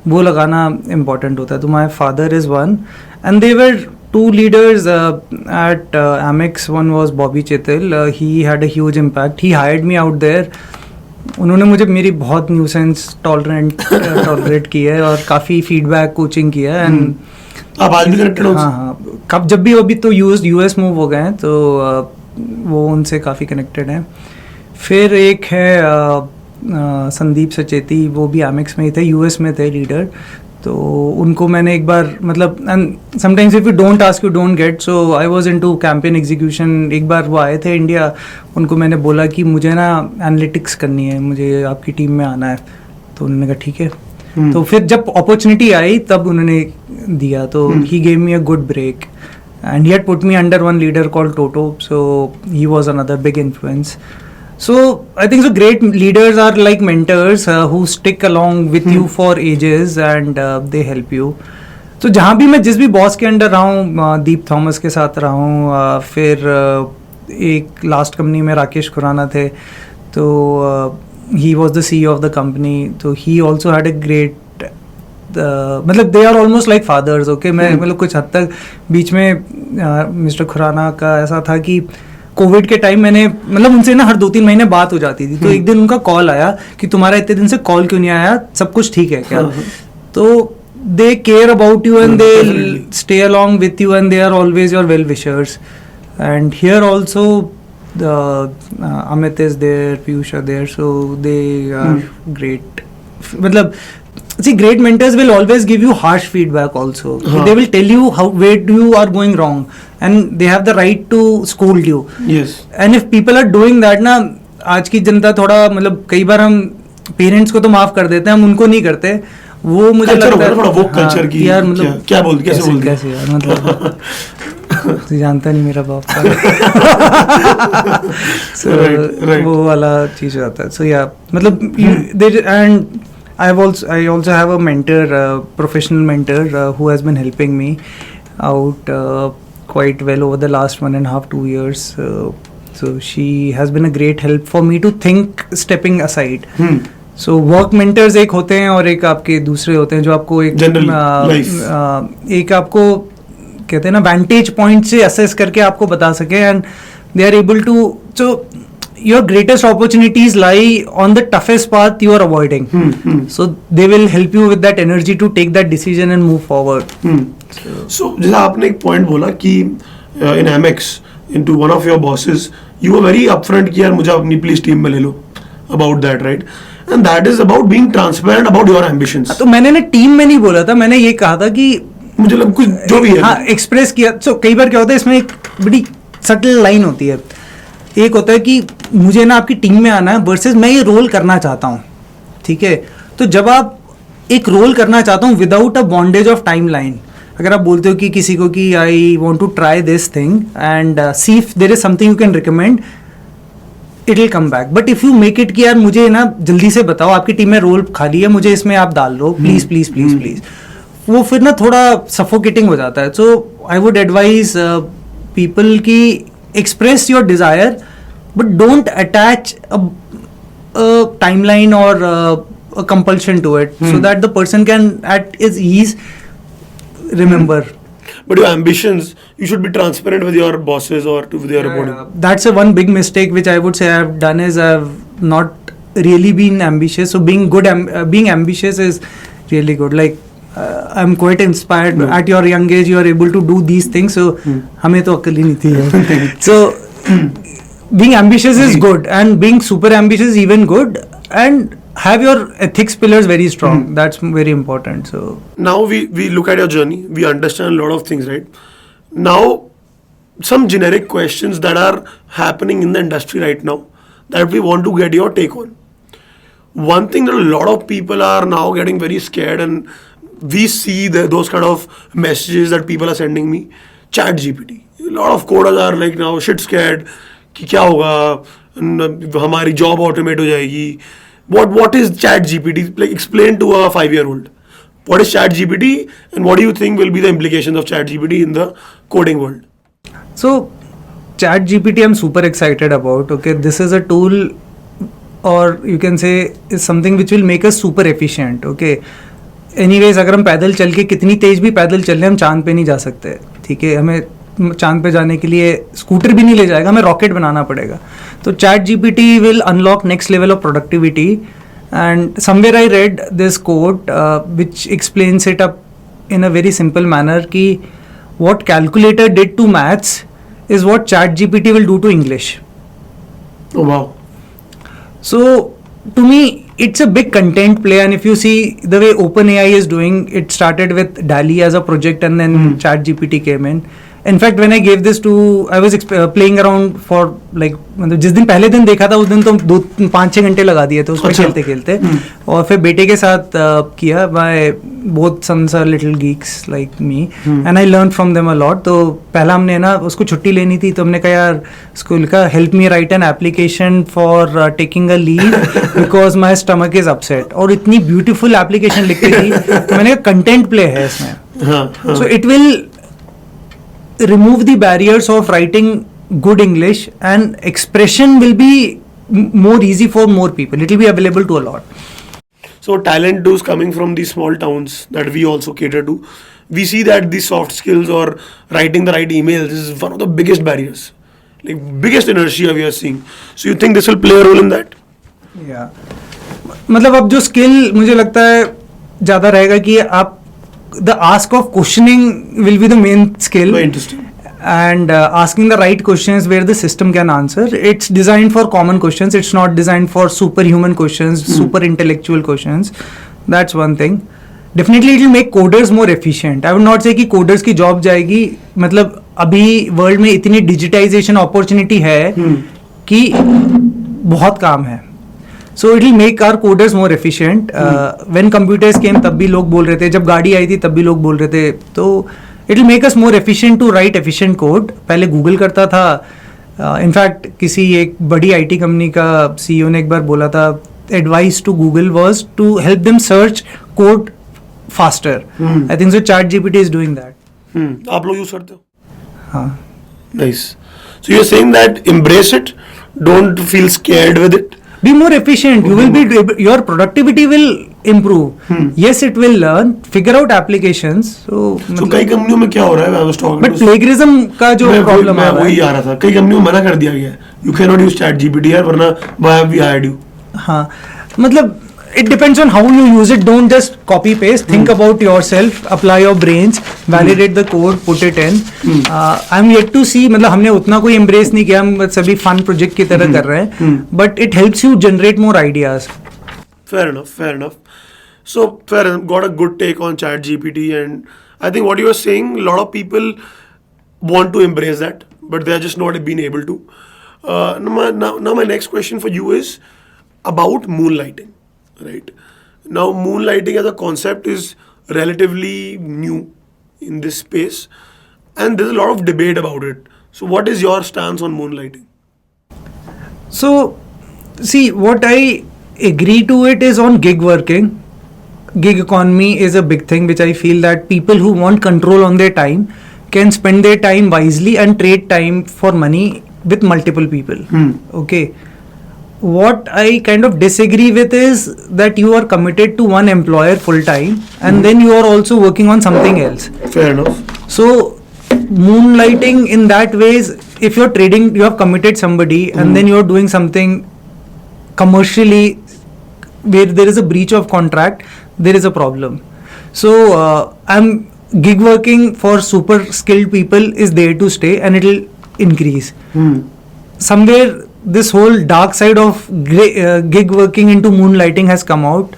वो लगाना important होता है. तो my father is one, and they were 2 leaders at Amex. One was Bobby Chetil. He had a huge impact. He hired me out there. उन्होंने मुझे मेरी बहुत न्यूसेंस टॉलरेट की है और काफ़ी फीडबैक कोचिंग किया है. एंड आप आज भी कनेक्टेड हो? हाँ, कब जब भी अभी तो यूएस मूव हो गए हैं, तो वो उनसे काफ़ी कनेक्टेड हैं. फिर एक है संदीप सचेती, वो भी एमेक्स में ही थे, यूएस में थे लीडर. तो उनको मैंने एक बार, मतलब, and sometimes if you don't ask you don't get. So I was into campaign execution. एक बार वो आए थे इंडिया, उनको मैंने बोला कि मुझे ना एनालिटिक्स करनी है, मुझे आपकी टीम में आना है. तो उन्होंने कहा ठीक है. तो फिर जब अपॉर्चुनिटी आई तब उन्होंने दिया. तो he gave me a good break, and he had put me under one leader called Toto. So he was another big influence. So I think so great leaders are like mentors who stick along with you for ages, and they help you. तो जहाँ भी मैं जिस भी boss के under रहा हूँ, दीप Thomas के साथ रहा हूँ, फिर एक लास्ट कंपनी में राकेश खुराना थे, तो he was the CEO of the company. तो he also had a great मतलब they are almost like fathers. Okay, मैं मतलब कुछ हद तक बीच में मिस्टर खुराना का ऐसा था कि कोविड के टाइम मैंने मतलब उनसे ना हर 2-3 महीने बात हो जाती थी. तो एक दिन उनका कॉल आया कि तुम्हारा इतने दिन से कॉल क्यों नहीं आया, सब कुछ ठीक है क्या? तो they care about you and they stay along with you, and they are always your well wishers. And here also Amit is there, Piyush are there, so they are great. मतलब see, great mentors will always give you harsh feedback also. They will tell you where you are going wrong, and they have the right to scold you. Yes. And if people are doing that ना, आज की जनता थोड़ा, मतलब कई बार हम parents को तो माफ कर देते हैं, हम उनको नहीं करते. वो मुझे लगता है थोड़ा वो कल्चर की यार, मतलब क्या बोल कैसे यार, मतलब तू जानता नहीं मेरा बाप का. right. वो वाला चीज होता है. सो या मतलब and I also have a mentor, professional mentor, who has been helping me out quite well over the last 1.5-2 years. So she has been a great help for me to think stepping aside. So work mentors एक होते हैं और एक आपके दूसरे होते हैं जो आपको एक एक आपको कहते हैं ना vantage point से assess करके आपको बता सके, and they are able to. So your greatest opportunities lie on the toughest path you are avoiding. So they will help you with that energy to take that decision and move forward. So जैसा आपने एक point बोला कि in Amex, into one of your bosses, you were very upfront कि यार मुझे अपनी please team में ले लो, about that, right? And that is about being transparent about your ambitions. तो मैंने ना टीम में नहीं बोला था, मैंने ये कहा था कि मुझे लग कुछ जो भी है, हाँ, एक्सप्रेस किया. So कई बार क्या होता है, इसमें एक बड़ी सटल लाइन होती है. एक होता है कि मुझे ना आपकी टीम में आना है वर्सेस मैं ये रोल करना चाहता हूँ. ठीक है, तो जब आप एक रोल करना चाहता हूँ without a bondage of time line, अगर आप बोलते हो कि किसी को कि I want to try this thing and see if there is something you can recommend, it will come back. But if you make it कि यार मुझे ना जल्दी से बताओ, आपकी टीम में रोल खाली है, मुझे इसमें आप डाल लो प्लीज प्लीज प्लीज प्लीज, वो फिर ना थोड़ा सफोकेटिंग हो जाता है. So I would advise people की express your desire, but don't attach a timeline or a compulsion to it, so that the person can at his ease remember. But your ambitions, you should be transparent with your bosses or with your reporting. That's a one big mistake which I would say I've done, is I've not really been ambitious. So being ambitious is really good. Like I'm quite inspired. At your young age, you are able to do these things. So, हमें तो अक्ल ही नहीं थी. So, being ambitious is good, and being super ambitious is even good. And have your ethics pillars very strong. That's very important. So now we look at your journey, we understand a lot of things, right? Now, some generic questions that are happening in the industry right now that we want to get your take on. One thing that a lot of people are now getting very scared, and we see those kind of messages that people are sending me. Chat GPT. A lot of coders are like now shit scared कि क्या होगा, हमारी job automate हो जाएगी. What is Chat GPT? Like, explain to a 5-year-old. What is Chat GPT, and what do you think will be the implications of Chat GPT in the coding world? So, Chat GPT, I'm super excited about. Okay, this is a tool, or you can say is something which will make us super efficient. Okay, anyways, अगर हम पैदल चल के कितनी तेज भी पैदल चल रहे हम चांद पे नहीं जा सकते. ठीक है, हमें चांद पे जाने के लिए स्कूटर भी नहीं ले जाएगा, हमें रॉकेट बनाना पड़ेगा. तो ChatGPT will unlock next level of productivity. And somewhere I read this quote which explains it up in a very simple manner कि what calculator did to maths is what chat gpt will do to english. Oh wow. So to me it's a big content play, and if you see the way OpenAI is doing, it started with DALL-E as a project, and then chat gpt came in. In fact, when I gave this to, I was playing around for like, मतलब जिस दिन पहले दिन देखा था उस दिन तो 2-5-6 घंटे लगा दिए थे उसमें खेलते खेलते. और फिर बेटे के साथ किया. My both sons are little geeks like me, and I learned from them a lot. तो पहला हमने ना उसको छुट्टी लेनी थी, तो हमने कहा यार स्कूल का help me write an application for taking a leave because my stomach is upset. और इतनी beautiful application लिखी थी. मैंने कहा content play है इसमें. So it will remove the barriers of writing good English, and expression will be more easy for more people. It will be available to a lot. So talent is coming from these small towns that we also cater to. We see that the soft skills or writing the right emails is one of the biggest barriers, like biggest inertia we are seeing. So you think this will play a role in that? Yeah. मतलब अब जो skill मुझे लगता है ज़्यादा रहेगा कि आप the ask of questioning will be the main skill. Very interesting. And asking the right questions where the system can answer. It's designed for common questions. It's not designed for superhuman questions, super intellectual questions. That's one thing. Definitely it will make coders more efficient. I would not say कि coders की job जाएगी. मतलब अभी world में इतनी digitization opportunity है कि बहुत काम है. So it will make our coders more efficient. When computers came तब भी लोग बोल रहे थे, जब गाड़ी आई थी तब भी लोग बोल रहे थे. तो it will make us more efficient to write efficient code. पहले Google करता था. In fact किसी एक बड़ी IT कंपनी का CEO ने एक बार बोला था, advice to Google was to help them search code faster. I think so chat GPT is doing that. आप लोग यूज करते हो? हाँ. Nice. So you're saying that embrace it, don't feel scared with it. Be more efficient. You will be, your productivity will improve. Yes, it will learn, figure out applications. So कई कंपनियों में क्या हो रहा है? I was talking but plagiarism का जो problem मैं वही आ रहा था. कई कंपनियों में मना कर दिया गया है. You cannot use chat GPT यार, वरना why have we hired you? हाँ, मतलब it depends on how you use it. Don't just copy paste. Think about yourself. Apply your brains. Validate the code. Put it in. I'm yet to see. मतलब हमने उतना कोई embrace नहीं किया. हम सभी fun project की तरह कर रहे हैं. But it helps you generate more ideas. Fair enough. Fair enough. So fair enough. Got a good take on chat GPT, and I think what you were saying, a lot of people want to embrace that, but they are just not being able to. Now my next question for you is about moonlighting. Right now, moonlighting as a concept is relatively new in this space, and there's a lot of debate about it. So what is your stance on moonlighting? So see, what I agree to it is on gig working. Gig economy is a big thing, which I feel that people who want control on their time can spend their time wisely and trade time for money with multiple people. Okay. What I kind of disagree with is that you are committed to one employer full time, and then you are also working on something else. Fair enough. So moonlighting in that way is, if you're trading, you have committed somebody, and then you're doing something commercially where there is a breach of contract, there is a problem. So I'm gig working for super skilled people is there to stay, and it'll increase. Somewhere this whole dark side of gig working into moonlighting has come out,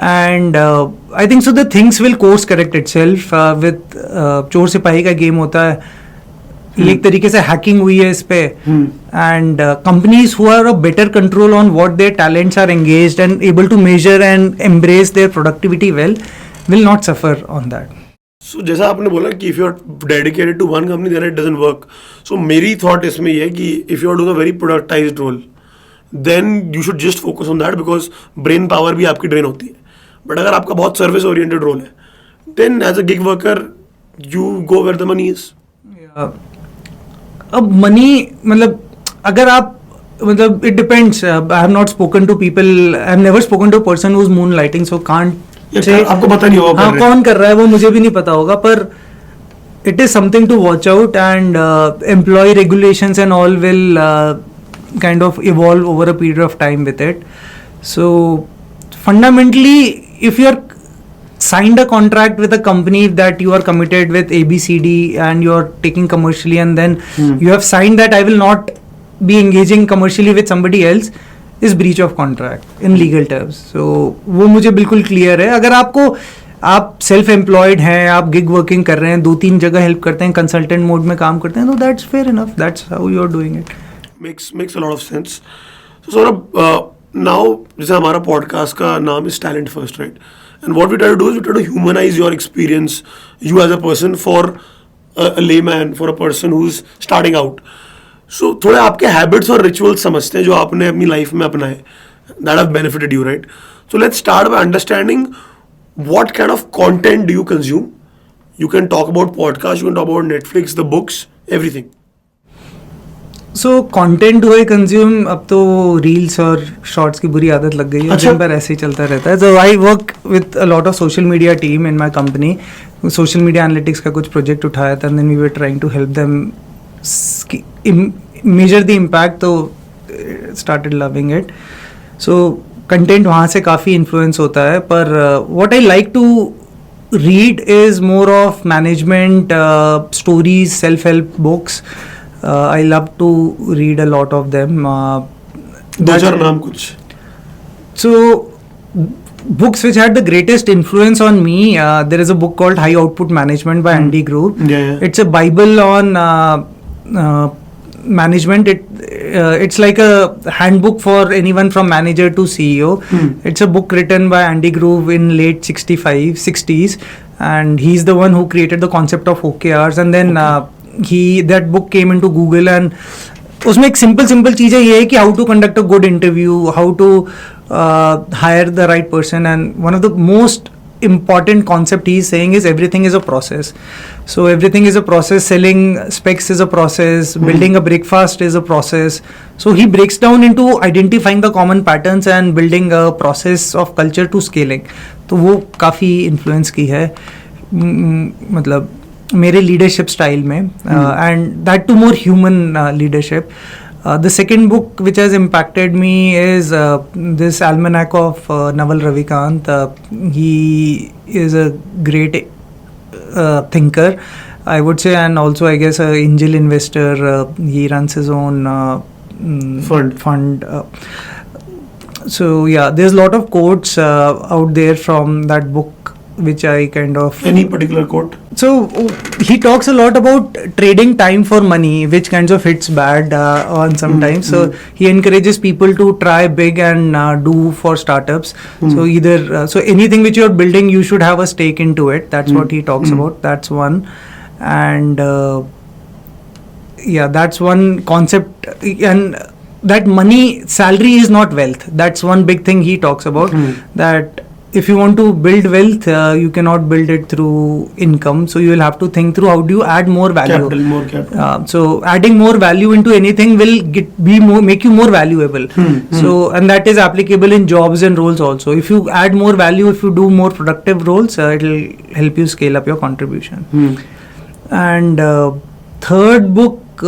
and I think so the things will course correct itself with चोर सिपाही का game होता है, ये एक तरीके से hacking हुई है इस पे, and companies who are a better control on what their talents are engaged and able to measure and embrace their productivity well will not suffer on that. So जैसा आपने बोला कि if you are dedicated to one company then it doesn't work. So मेरी thought इसमें ये है कि if you are doing a very productized role then you should just focus on that, because brain power भी आपकी drain होती है. But अगर आपका बहुत सर्विस ओरिएंटेड रोल है then as a gig worker you go where the money is. अब money मतलब अगर आप मतलब it depends. I have not spoken to people, I have never spoken to person who is moonlighting, so can't say आपको पता नहीं होगा हाँ कौन कर रहा है वो मुझे भी नहीं पता होगा, पर it is something to watch out, and employ regulations and all will kind of evolve over a period of time with it. So fundamentally, if you are signed a contract with a company that you are committed with ABCD and you are taking commercially, and then you have signed that I will not be engaging commercially with somebody else, is breach of contract in legal terms. So वो मुझे बिल्कुल clear है. अगर आपको आप self employed हैं, आप gig working कर रहे हैं, 2-3 जगह हेल्प करते हैं, कंसल्टेंट मोड में काम करते हैं, तो that's fair enough, that's how you are doing it. makes a lot of sense. So Saurabh, now जैसे हमारा पॉडकास्ट का नाम is Talent First, right? And what we try to do is we try to humanize your experience, you as a person, for a layman, for a person who's starting out. So थोड़े आपके habits और rituals समझते हैं जो आपने अपनी life में अपनाए that have benefited you, right? So let's start by understanding what kind of content do you consume. You can talk about podcasts, you can talk about Netflix, the books, everything. So content do I consume, अब तो reels और shorts की बुरी आदत लग गई है. अच्छा. दिन भर ऐसे ही चलता रहता है. So I work with a lot of social media team in my company. Social media analytics का कुछ प्रोजेक्ट उठाया था, then we were trying to help them measure the impact, तो started loving it. So content वहाँ से काफ़ी influence होता है, पर what I like to read is more of management stories, self-help books. I love to read a lot of them. दो चार नाम कुछ. So books which had the greatest influence on me, there is a book called High Output Management by Andy Grove. Yeah. It's a Bible on management. It's like a handbook for anyone from manager to CEO. It's a book written by Andy Grove in late 60s, and he's the one who created the concept of OKRs, and then that book came into Google, and उसमें एक simple चीज़ है, ये है कि how to conduct a good interview, how to hire the right person, and one of the most important concept he is saying is everything is a process. So everything is a process. Selling specs is a process. Building a breakfast is a process. So he breaks down into identifying the common patterns and building a process of culture to scaling. तो वो काफ़ी influence की है मतलब मेरे leadership style में, and that to more human leadership. The second book which has impacted me is this Almanac of Naval Ravikant. He is a great thinker, I would say, and also I guess an angel investor. He runs his own fund. So yeah, there's a lot of quotes out there from that book which I kind of... Any particular quote? So he talks a lot about trading time for money, which kinds of hits bad on sometimes. So he encourages people to try big and do for startups. So either so anything which you're building, you should have a stake into it. That's what he talks about. That's one. And yeah, that's one concept. And that money, salary is not wealth. That's one big thing he talks about. That if you want to build wealth, you cannot build it through income. So you will have to think through how do you add more value. More capital. So adding more value into anything will make you more valuable. So, and that is applicable in jobs and roles also. If you add more value, if you do more productive roles, it will help you scale up your contribution. And third book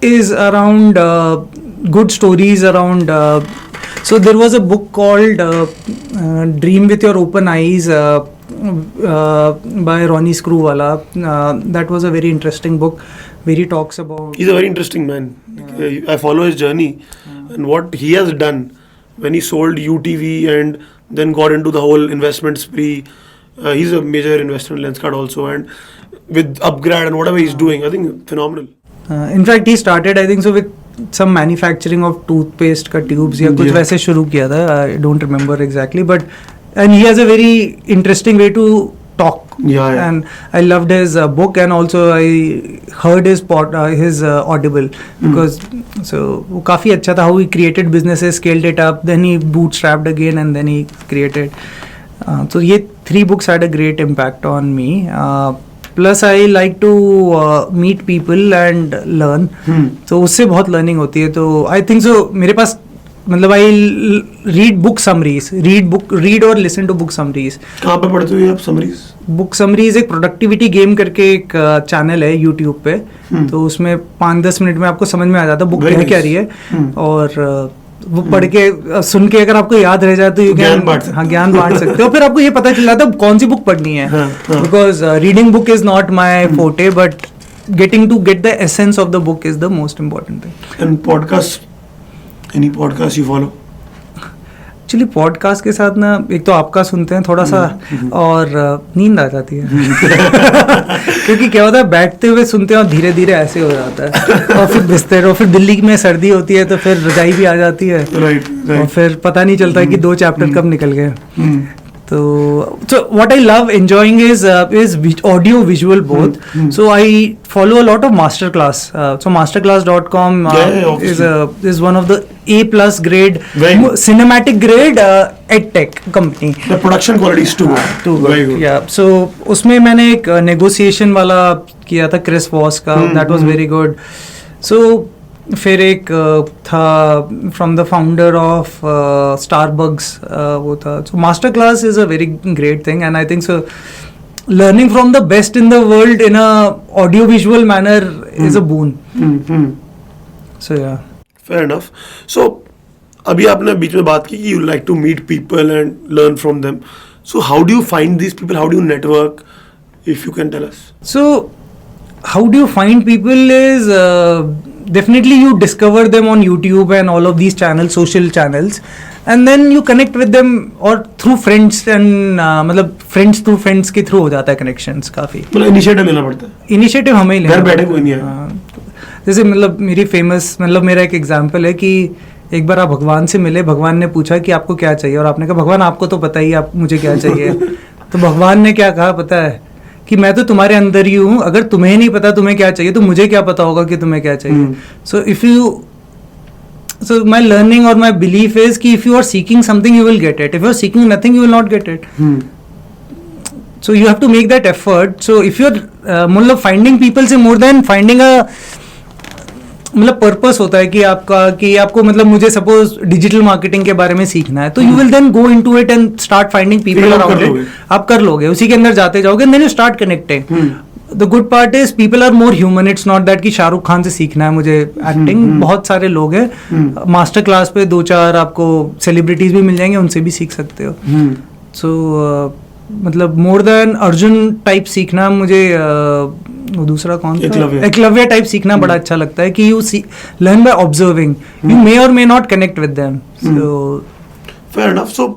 is around good stories around. So there was a book called Dream with Your Open Eyes. by Ronnie Screwvala. That was a very interesting book where he talks about. He's a very interesting man. I follow his journey and what he has done when he sold UTV and then got into the whole investment spree. He's a major investor in Lenskart also, and with Upgrad and whatever he's doing, I think phenomenal. In fact, he started, I think so, with some manufacturing of toothpaste का tubes या कुछ वैसे शुरू किया था. I don't remember exactly, but and he has a very interesting way to talk. Yeah. And I loved his book, and also I heard his Audible because so वो काफी अच्छा था. How he created businesses, scaled it up, then he bootstrapped again, and then he created. So ये 3 books had a great impact on me. Plus I like to meet people and learn. तो उससे बहुत learning होती है. तो I think so मेरे पास मतलब I read book summaries, read और listen to book summaries. कहाँ पे पढ़ते हो आप summaries? बुक समरीज एक प्रोडक्टिविटी गेम करके एक चैनल है यूट्यूब पे. तो उसमें 5-10 मिनट में आपको समझ में आ जाता है बुक कह क्या रही है. और वो पढ़ के सुन के अगर आपको याद रह जाए तो ज्ञान बांट सकते हो. फिर आपको ये पता चल जाता है कौन सी बुक पढ़नी है. Because reading book is not my फोटे, but getting to get the essence of the book is the most important thing. And podcast, any podcast you follow? Actually podcast के साथ ना एक तो आपका सुनते हैं थोड़ा सा और नींद आ जाती है. क्योंकि क्या होता है बैठते हुए सुनते हैं और धीरे धीरे ऐसे हो जाता है. और फिर बिस्तर, और फिर दिल्ली में सर्दी होती है तो फिर रजाई भी आ जाती है. और फिर पता नहीं चलता है कि 2 चैप्टर कब निकल गए. So what I love enjoying is audio visual both. So I follow a lot of masterclass. So masterclass.com is one of the A+ grade cinematic grade edtech company. The production quality is too good. Very good. Yeah. So उसमें मैंने एक negotiation वाला किया था Chris Voss का. That was very good. So फिर एक था from the founder of Starbucks वो था. So master class is a very great thing, and I think so learning from the best in the world in a audio visual manner is a boon. So yeah fair enough. सो अभी आपने बीच में बात की कि you like to meet people and learn from them. So how do you find these people, how do you network, if you can tell us? So how do you find people is definitely you discover them on YouTube and all of these channels, social channels, and then you connect with them or through friends and मतलब friends through friends के through हो जाता है connections काफी. मतलब initiative लेना पड़ता है. Initiative हमें ही लेना. घर बैठे कोई नहीं है. जैसे मतलब मेरी फेमस मतलब मेरा एक एग्जाम्पल है कि एक बार आप भगवान से मिले, भगवान ने पूछा कि आपको क्या चाहिए, और आपने कहा भगवान आपको तो पता ही आप मुझे क्या चाहिए. तो भगवान ने क्या कहा पता है कि मैं तो तुम्हारे अंदर ही हूँ, अगर तुम्हें नहीं पता तुम्हें क्या चाहिए तो मुझे क्या पता होगा कि तुम्हें क्या चाहिए. So my learning or my belief is कि if you are seeking something you will get it, if you are seeking nothing you will not get it. So you have to make that effort. So if you are मतलब finding people से more than finding a मतलब purpose होता है कि आपको मतलब मुझे suppose digital marketing के बारे में सीखना है तो you will then go into it and start finding people around it. आप कर लोगे, उसी के अंदर जाते जाओगे, then you start connecting. The good part is people are more human. It's not that कि शाहरुख खान से सीखना है मुझे एक्टिंग. बहुत सारे लोग हैं. मास्टर क्लास पे 2-4 आपको सेलिब्रिटीज भी मिल जाएंगे, उनसे भी सीख सकते हो. सो मतलब मोर देन अर्जुन टाइप सीखना मुझे वो दूसरा कौन था एकलव्य टाइप सीखना बड़ा अच्छा लगता है कि you learn by observing. You may or may not connect with them. So fair enough. So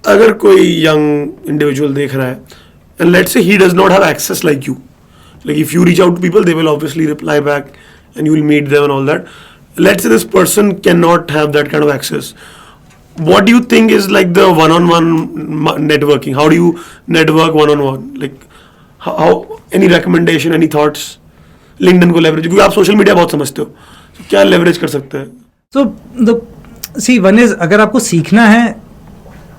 अगर कोई यंग इंडिविजुअल देख रहा है and let's say he does not have access like you, like if you reach out to people they will obviously reply back and you will meet them and all that. Let's say this person cannot have that kind of access. What do you think is like the one-on-one networking? How do you network one-on-one? Like how any recommendation, any thoughts? LinkedIn को leverage, क्योंकि आप social media बहुत समझते हो, so क्या leverage कर सकते हैं? So the see one is अगर आपको सीखना है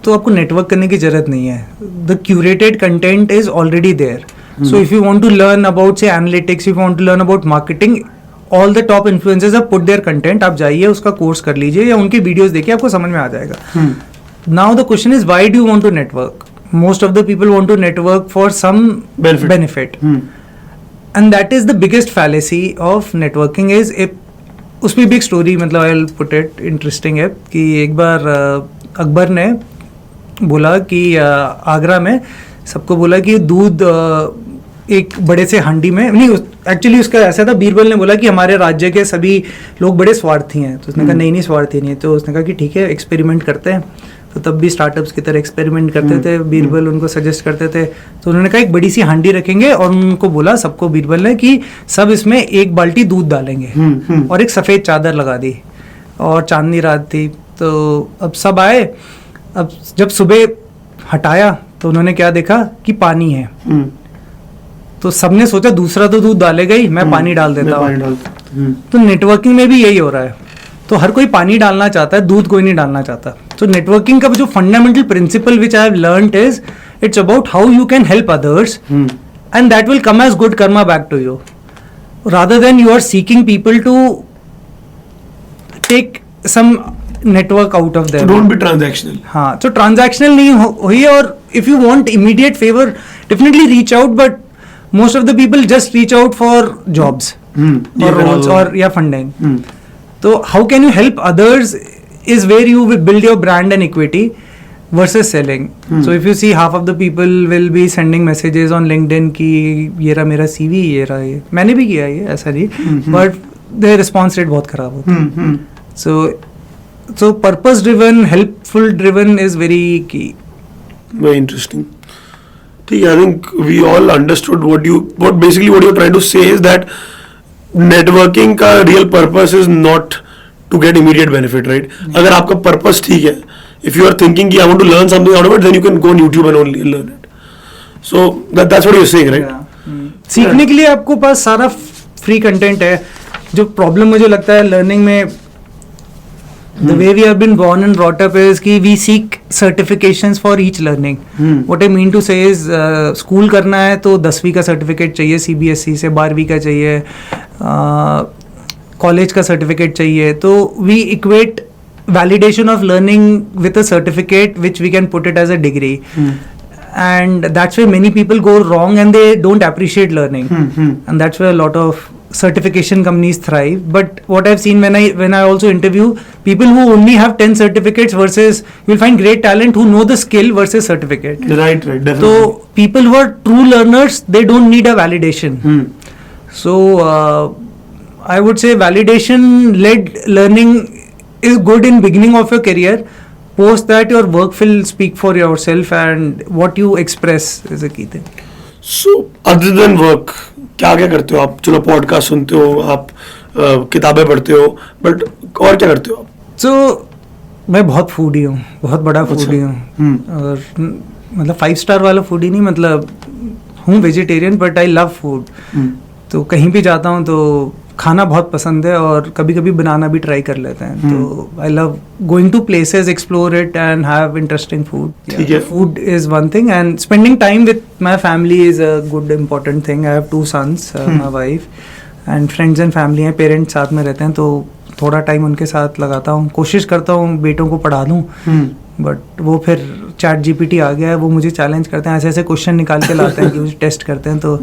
तो आपको नेटवर्क करने की जरूरत नहीं है. The curated content is already there. So if you want to learn about say analytics, if you want to learn about marketing, all the top influencers have put their content. आप जाइए उसका course कर लीजिए या उनकी videos देखिए, आपको समझ में आ जाएगा. Now the question is why do you want to network? Most of the people want to network for some benefit, and that is the biggest fallacy of networking. Is उसमें भी एक स्टोरी मतलब I will put it interesting है कि एक बार अकबर ने बोला कि आगरा में सबको बोला कि दूध एक बड़े से हांडी में नहीं, एक्चुअली उसका ऐसा था, बीरबल ने बोला कि हमारे राज्य के सभी लोग बड़े स्वार्थी हैं, तो उसने कहा नहीं स्वार्थी नहीं है, तो उसने कहा कि ठीक है एक्सपेरिमेंट करते हैं। तो तब भी स्टार्टअप्स की तरह एक्सपेरिमेंट करते थे, बीरबल उनको सजेस्ट करते थे, तो उन्होंने कहा एक बड़ी सी हांडी रखेंगे और उनको बोला सबको बीरबल ने कि सब इसमें 1 बाल्टी दूध डालेंगे और एक सफ़ेद चादर लगा दी और चांदनी रात थी। तो अब सब आए, अब जब सुबह हटाया तो उन्होंने क्या देखा कि पानी है, तो सबने सोचा दूसरा तो दूध डालेगा ही, मैं पानी डाल देता हूँ। तो नेटवर्किंग में भी यही हो रहा है, तो हर कोई पानी डालना चाहता है, दूध कोई नहीं डालना चाहता। तो नेटवर्किंग का जो fundamental principle which I have learned is it's about how you can help others and that will come as good karma back to you, rather than you are seeking people to take some network out of there. Don't be transactional. हाँ, तो transactional नहीं हुई, और if you want immediate favour definitely reach out, but most of the people just reach out for jobs और roles और या funding. तो how can you help others is where you will build your brand and equity versus selling. So if you see half of the people will be sending messages on LinkedIn कि ये रहा मेरा CV, ये रहा ये, मैंने भी किया ये, ऐसा नहीं, but their response rate बहुत खराब होता है। So purpose driven, helpful driven is very key. Very interesting. I think we all understood what you're trying to say is that networking का real purpose is not to get immediate benefit, right? अगर आपका purpose ठीक है, if you are thinking कि I want to learn something out of it, then you can go on YouTube and only learn it. So that's what you're saying, right? सीखने के लिए आपको पास सारा फ्री कंटेंट है। जो प्रॉब्लम मुझे लगता है लर्निंग में, the way we have been born and brought up is कि we seek certifications for each learning. What I mean to say is school करना है तो 10वीं का सर्टिफिकेट चाहिए, CBSE से 12वीं का चाहिए, कॉलेज का सर्टिफिकेट चाहिए, तो we equate validation of learning with a certificate which we can put it as a degree, and that's way many people go wrong and they don't appreciate learning, and that's way a lot of certification companies thrive. But what I've seen when I also interview people who only have 10 certificates versus you'll find great talent who know the skill versus certificate. Right, definitely. So people who are true learners, they don't need a validation. So I would say validation led learning is good in beginning of your career. Post that your work will speak for yourself and what you express is a key thing. So other than work, क्या करते हो आप? चलो podcast सुनते हो आप, किताबें पढ़ते हो, बट और क्या करते हो आप? So मैं बहुत फूडी हूँ, बहुत बड़ा फूडी हूँ, और मतलब 5 स्टार वाला फूडी नहीं, मतलब हूँ vegetarian but I love food. तो कहीं भी जाता हूँ तो खाना बहुत पसंद है और कभी कभी बनाना भी ट्राई कर लेते हैं। तो I love going to places, explore it and have interesting food. Food is one thing and spending time with my family is a good important thing. I have 2 sons, my wife and friends and family हैं, parents साथ में रहते हैं, तो थोड़ा time उनके साथ लगाता हूँ। कोशिश करता हूँ बेटों को पढ़ा दूँ, बट वो फिर चैट GPT आ गया है, वो मुझे चैलेंज करते हैं, ऐसे ऐसे क्वेश्चन निकाल के लाते हैं कि मुझे टेस्ट करते हैं। तो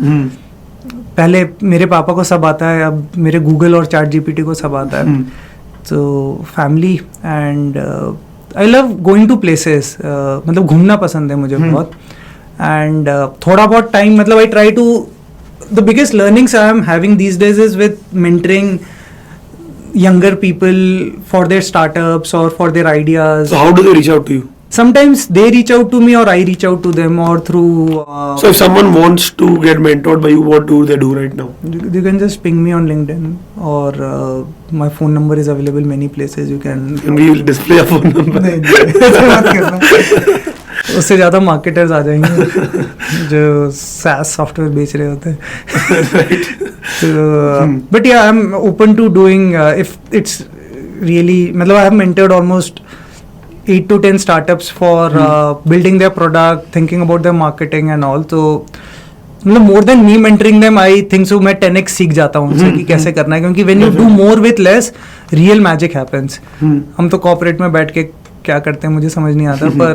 पहले मेरे पापा को सब आता है, अब मेरे गूगल और चैट GPT को सब आता है। तो family and I love going to places, मतलब घूमना पसंद है मुझे बहुत, एंड थोड़ा बहुत टाइम, मतलब I try to, the biggest learnings I am having these days is with mentoring younger people for their startups or for their ideas. So how do they reach out to you? Sometimes they reach out to me or I reach out to them, or through so if someone wants to get mentored by you, what do they do right now? You can just ping me on LinkedIn, or my phone number is available many places. You can we will display a phone number. उससे ज़्यादा marketers आ जाएंगे जो SaaS software बेच रहे होते हैं। But yeah I am open to doing if it's really, मतलब I have mentored almost 8 to 10 startups for building their product, thinking about their marketing and all. तो मतलब more than me mentoring them, I think so मैं 10x सीख जाता हूँ उनसे कि कैसे करना है, क्योंकि when you do more with less, real magic happens. हम तो कॉर्पोरेट में बैठ के क्या करते हैं मुझे समझ नहीं आता, पर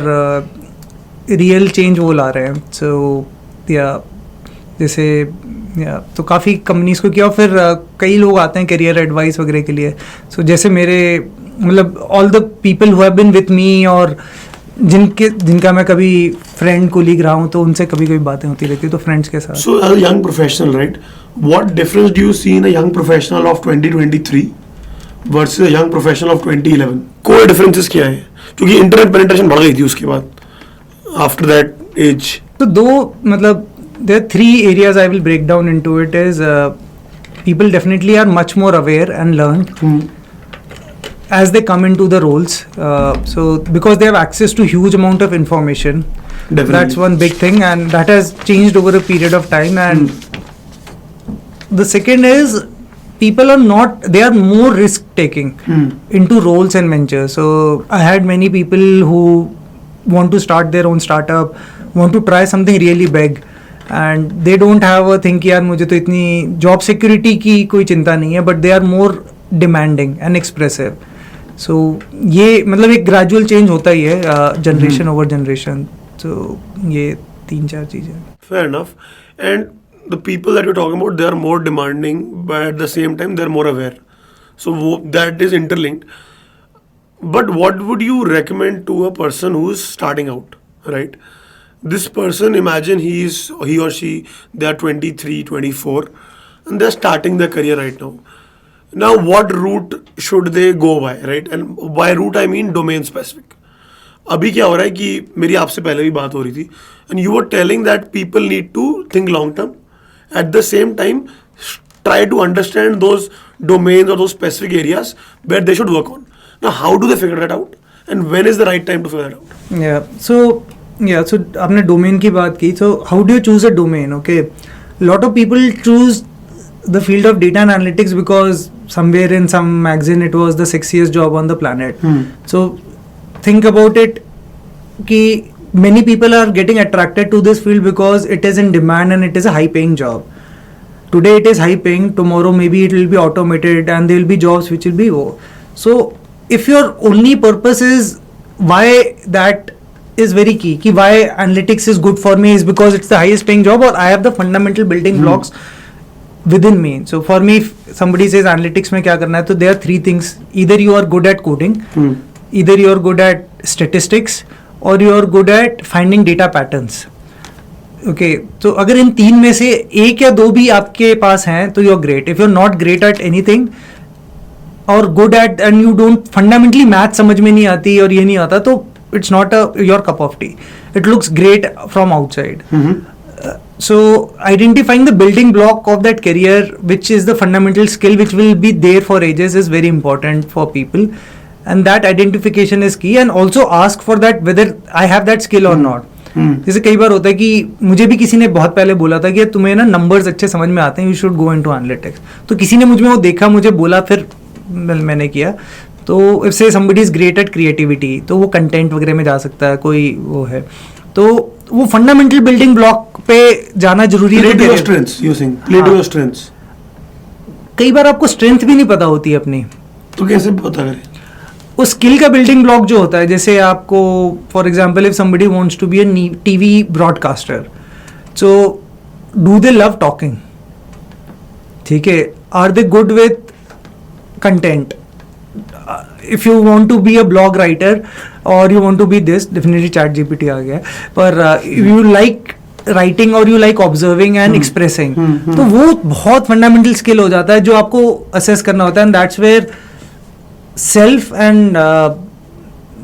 रियल चेंज वो ला रहे हैं। सो या जैसे या तो काफ़ी कंपनीज को किया, फिर कई लोग आते हैं करियर एडवाइस वगैरह के लिए। सो जैसे मेरे, मतलब all the people who have been with me और जिनका मैं कभी फ्रेंड कोलीग रहा हूँ, तो उनसे कभी कभी बातें होती रहती, तो फ्रेंड्स के साथ. So as a young professional, right? What difference do you see in a young professional of 2023 versus a young professional of 2011? कोई differences क्या है? क्योंकि इंटरनेट पेनिट्रेशन बढ़ गई थी उसके बाद. After that age. तो मतलब there are 3 areas I will break down into it. Is people definitely are much more aware and learn as they come into the roles, so because they have access to huge amount of information. Definitely. That's one big thing, and that has changed over a period of time. And the second is people are not, they are more risk taking into roles and ventures. So I had many people who want to start their own startup, want to try something really big, and they don't have a thing कि यार मुझे तो इतनी job security की कोई चिंता नहीं है, but they are more demanding and expressive. So ये मतलब एक gradual change होता ही है generation over generation. So ये 3-4 चीज़ें. Fair enough. And the people that you're talking about, they are more demanding, but at the same time, they're more aware. So that is interlinked. But what would you recommend to a person who's starting out, right? This person, imagine he or she, they are 23, 24, and they're starting their career right now. Now, what route should they go by, right? And by route, I mean domain specific. अभी क्या हो रहा है कि मेरी आपसे पहले भी बात हो रही थी, and you were telling that people need to think long term. At the same time, try to understand those domains or those specific areas where they should work on. Now, how do they figure that out? And when is the right time to figure that out? So आपने domain की बात की. So how do you choose a domain? Okay, lot of people choose the field of data and analytics because somewhere in some magazine it was the sexiest job on the planet. So think about it कि many people are getting attracted to this field because it is in demand and it is a high paying job. Today it is high paying, tomorrow maybe it will be automated and there will be jobs which will be low. So if your only purpose is why that is very key, कि why analytics is good for me is because it's the highest paying job or I have the fundamental building blocks within me. So for me, if somebody says analytics में क्या करना है, तो there are 3 things. Either you are good at coding, either you are good at statistics, or you are good at finding data patterns. Okay, तो अगर इन 3 में से 1 या 2 भी आपके पास हैं तो you're great. If you're not great at anything or good at and you don't fundamentally math समझ में नहीं आती और ये नहीं आता, तो it's not your cup of tea. It looks great from outside. So identifying the building block of that career, which is the fundamental skill which will be there for ages, is very important for people, and that identification is key. And also ask for that whether I have that skill or not. जैसे कई बार होता है कि मुझे भी किसी ने बहुत पहले बोला था कि तुम्हें ना नंबर्स अच्छे समझ में आते हैं, you should go into analytics. तो किसी ने मुझ में वो देखा, मुझे बोला, फिर मैंने किया. तो इफ से somebody is great at creativity, तो वो कंटेंट वगैरह में जा सकता है, कोई वो है, तो वो फंडामेंटल बिल्डिंग ब्लॉक पे जाना जरूरी है. Play to your strengths, you think. Play to your strengths. कई बार आपको स्ट्रेंथ भी नहीं पता होती है अपनी, तो कैसे पता करें? उस स्किल का बिल्डिंग ब्लॉक जो होता है, जैसे आपको for example if somebody wants to be a TV broadcaster, so do they love talking? ठीक है, are they good with content? if you want to be a blog writer or you want to be this, definitely ChatGPT आ गया, पर you like writing or you like observing and expressing, तो वो बहुत fundamental skill हो जाता है जो आपको assess करना होता है. and that's where self and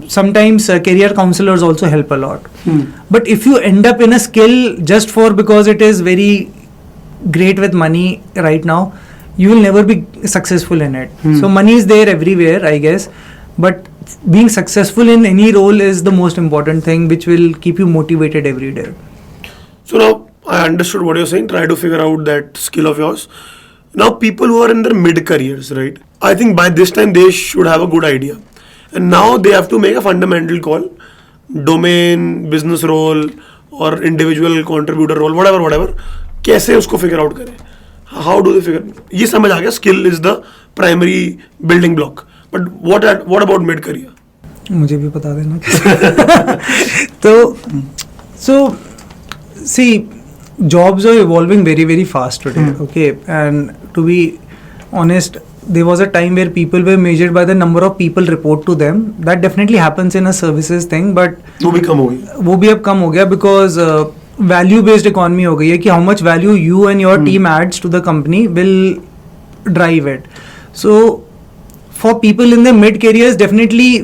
sometimes career counselors also help a lot. But if you end up in a skill just for because it is very great with money right now, you will never be successful in it. So money is there everywhere, I guess, but being successful in any role is the most important thing, which will keep you motivated every day. So now I understood what you're saying. Try to figure out that skill of yours. Now people who are in their mid careers, right? I think by this time they should have a good idea, and now they have to make a fundamental call: domain, business role, or individual contributor role, whatever. कैसे उसको figure out करें? How do they figure? ये समझ आ गया, skill is the primary building block. But what about mid career? मुझे भी बता देना. तो so see, jobs are evolving very very fast today. Okay, and to be honest, there was a time where people were measured by the number of people report to them. That definitely happens in a services thing, but वो भी कम हो गई. वो भी अब कम हो गया because value based economy हो गई है कि how much value you and your team adds to the company will drive it. So for people in the mid careers definitely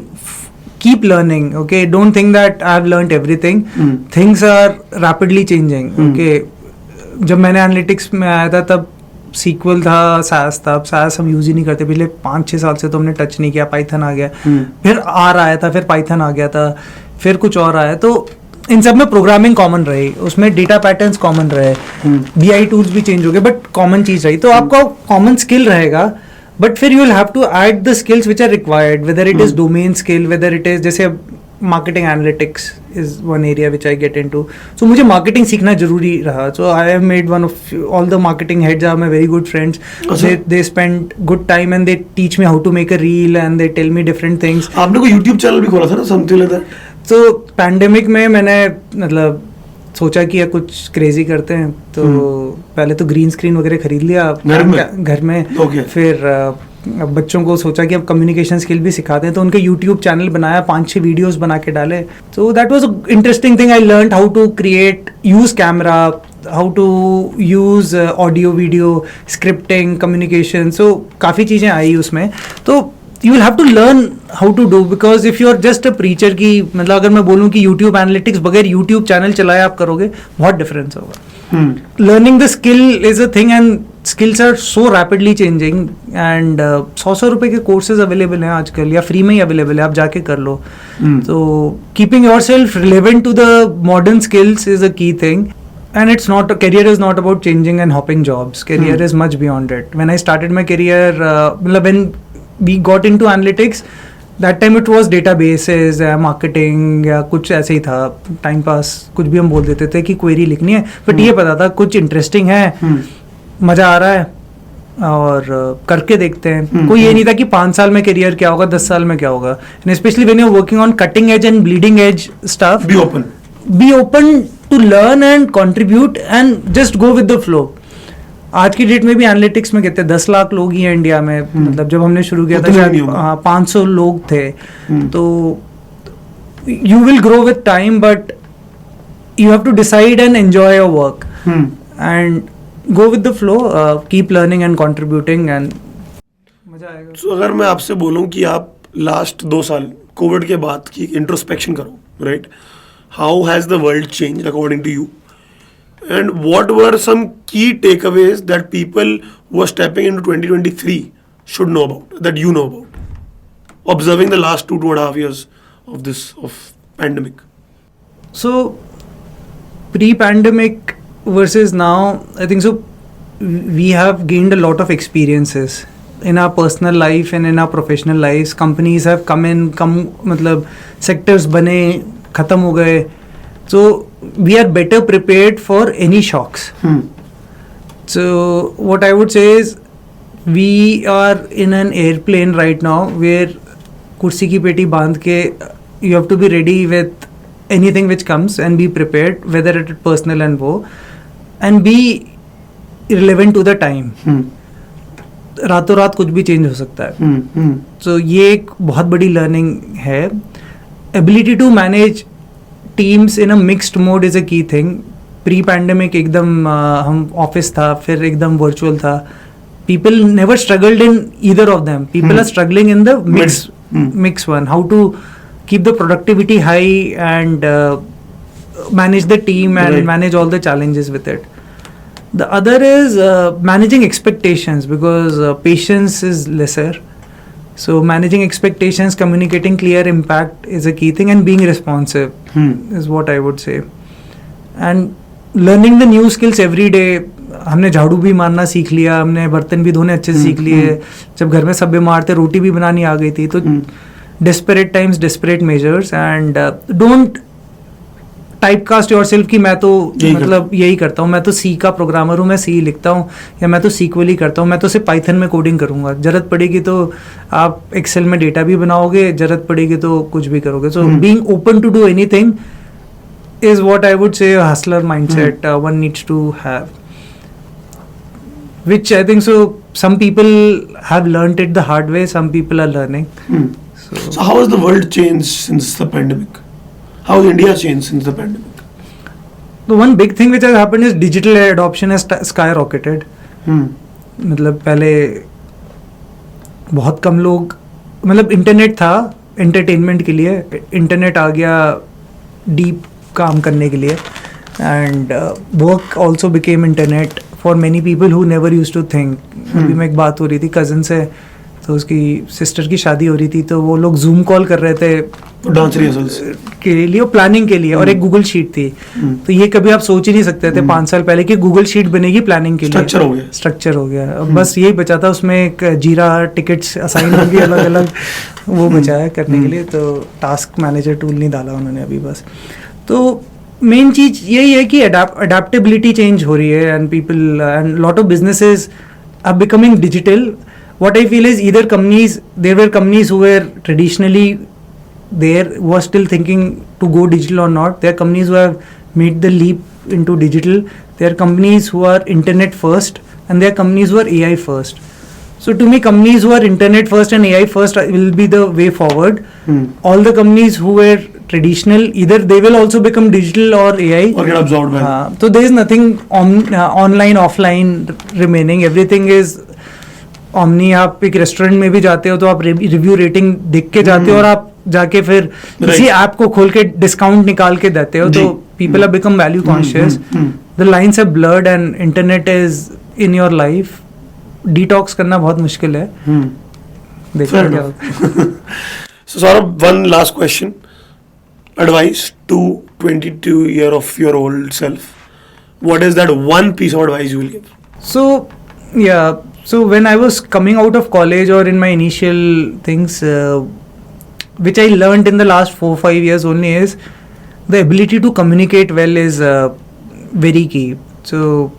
keep learning. Okay, don't think that I've learned everything. Things are rapidly changing. Okay, जब मैंने analytics में आया था तब SQL था, SAS था. अब SAS हम यूज ही नहीं करते. पिछले 5-6 साल से तो हमने टच नहीं किया. पाइथन आ गया, फिर R आया था, फिर पाइथन आ गया था, फिर कुछ और आया. तो इन सब में प्रोग्रामिंग कॉमन रही, उसमें डेटा पैटर्न्स कॉमन रहे, BI टूल्स भी चेंज हो गए, बट कॉमन चीज रही. तो आपका कॉमन स्किल रहेगा, बट फिर you will have to add the skills which are required, whether it is domain skill, whether it is जैसे marketing analytics is one area which I get into. So मुझे marketing सीखना जरूरी रहा. सो I have made one of all the marketing heads are my very good friends. They spend good time and they teach me how to make a reel and they tell me different things. आपने कोई YouTube channel भी खोला था ना, something like that? तो pandemic में मैंने मतलब सोचा कि कुछ क्रेजी करते हैं, तो पहले तो ग्रीन स्क्रीन वगैरह खरीद लिया घर में. फिर बच्चों को सोचा कि अब कम्युनिकेशन स्किल भी सिखाते हैं, तो उनके यूट्यूब चैनल बनाया, 5-6 वीडियोस बना के डाले. तो that was interesting thing. I learned how to create, use camera, how to use audio video, scripting, communication. So काफ़ी चीज़ें आई उसमें. तो you will have to learn how to do, because if you are just a preacher की मतलब अगर मैं बोलूँ कि YouTube एनालिटिक्स बगैर YouTube चैनल चलाए आप करोगे, बहुत डिफरेंस होगा. Learning the skill is a thing and skills are so rapidly changing and 100 रुपए के कोर्सेज अवेलेबल हैं आजकल, या फ्री में ही अवेलेबल है, आप जाके कर लो. तो keeping yourself relevant to the modern skills is a key thing. And it's not, career is not about changing and hopping jobs. Career is much beyond it. When I started my career, when we got into analytics, that time it was databases, marketing या कुछ ऐसे ही था, time pass कुछ भी हम बोल देते थे कि क्वेरी लिखनी है, बट ये पता था कुछ इंटरेस्टिंग है, मज़ा आ रहा है और करके देखते हैं. कोई ये नहीं था कि 5 साल में करियर क्या होगा, 10 साल में क्या होगा. And specially when you are working on cutting edge and bleeding edge stuff, be open to learn and contribute and just go with the flow. आज की डेट में भी एनालिटिक्स में कहते हैं 10 लाख लोग ही हैं इंडिया में. मतलब जब हमने शुरू किया था शायद 500 लोग थे. तो you will grow with time, but you have to decide and enjoy your work and go with the flow, keep learning and contributing and मजा आएगा. So, अगर मैं आपसे बोलूं कि आप लास्ट 2 साल कोविड के बाद की इंट्रोस्पेक्शन करो, right, how has the world changed according to you? And what were some key takeaways that people who are stepping into 2023 should know about, that you know about, observing the last 2.5 years of pandemic? So, pre-pandemic versus now, I think so. We have gained a lot of experiences in our personal life and in our professional lives. Companies have मतलब sectors बने, खत्म हो गए. So we are better prepared for any shocks. So what I would say is we are in an airplane right now where kursi ki peti bandh ke you have to be ready with anything which comes and be prepared, whether it is personal and wo, and be relevant to the time. रातों रात कुछ भी change हो सकता है. So ये एक बहुत बड़ी लर्निंग है. Ability to manage teams in a mixed mode is a key thing. Pre-pandemic एकदम हम ऑफिस था, फिर एकदम वर्चुअल था. People never struggled in either of them. People are struggling in the mix one. How to keep the productivity high and manage the team and manage all the challenges with it. The other is managing expectations, because patience is lesser. So managing expectations, communicating clear impact is a key thing, and being responsive is what I would say. And learning the new skills every day. हमने झाड़ू भी मारना सीख लिया, हमने बर्तन भी धोने अच्छे से सीख लिए. जब घर में सब बीमार थे, रोटी भी बनानी आ गई थी. तो desperate times, desperate measures, and don't typecast yourself कि मैं तो मतलब यही करता हूँ, मैं तो सी का प्रोग्रामर हूँ, मैं सी लिखता हूँ, या मैं तो सीक्वल ही करता हूँ, मैं तो सिर्फ पाइथन में कोडिंग करूँगा. जरूरत पड़ेगी तो आप एक्सेल में डेटा भी बनाओगे, जरूरत पड़ेगी तो कुछ भी करोगे. So being open to do anything is what I would say hustler mindset one needs to have, which I think so some people have learnt it the hard way, some people are learning. So how has the world changed since the pandemic? How has India changed since the pandemic? The one big thing which has happened is digital adoption has skyrocketed. मतलब पहले बहुत कम लोग, मतलब internet था entertainment के लिए, internet आ गया deep काम करने के लिए, and work also became internet for many people who never use to think. अभी मैं एक बात हो रही थी कज़न से, तो उसकी सिस्टर की शादी हो रही थी, तो वो लोग जूम कॉल कर रहे थे डांस रिहर्सल्स के लिए, प्लानिंग के लिए, और एक गूगल शीट थी. तो ये कभी आप सोच ही नहीं सकते थे 5 साल पहले कि गूगल शीट बनेगी प्लानिंग के लिए. स्ट्रक्चर हो गया. अब बस यही बचा था, उसमें एक जीरा टिकट्स असाइन होंगी अलग अलग, वो बचा है करने के लिए. तो टास्क मैनेजर टूल नहीं डाला उन्होंने अभी बस. तो मेन चीज यही है कि अडेप्टेबिलिटी चेंज हो रही है, and people and lot of businesses are becoming digital. What I feel is either there were companies who were traditionally there, who are still thinking to go digital or not. There are companies who have made the leap into digital. There are companies who are internet first, and there are companies who are AI first. So to me, companies who are internet first and AI first will be the way forward. All the companies who were traditional, either they will also become digital or AI. Or get absorbed by it. So there is nothing online, offline remaining. Everything is omni. आप एक restaurant में भी जाते हो तो आप review rating देख के जाते हो, और आप जाके फिर किसी ऐप को खोल के डिस्काउंट निकाल के देते हो. तो people are become value conscious. The lines have blurred and internet is in your life. Detox करना बहुत मुश्किल है. देखो क्या होता है. So Saurabh, one last question. Advice to 22-year-old self. What is that one piece of advice you will give? So yeah. So when I was coming out of college, or in my initial things, which I learned in the last 4-5 years only, is the ability to communicate well is very key. So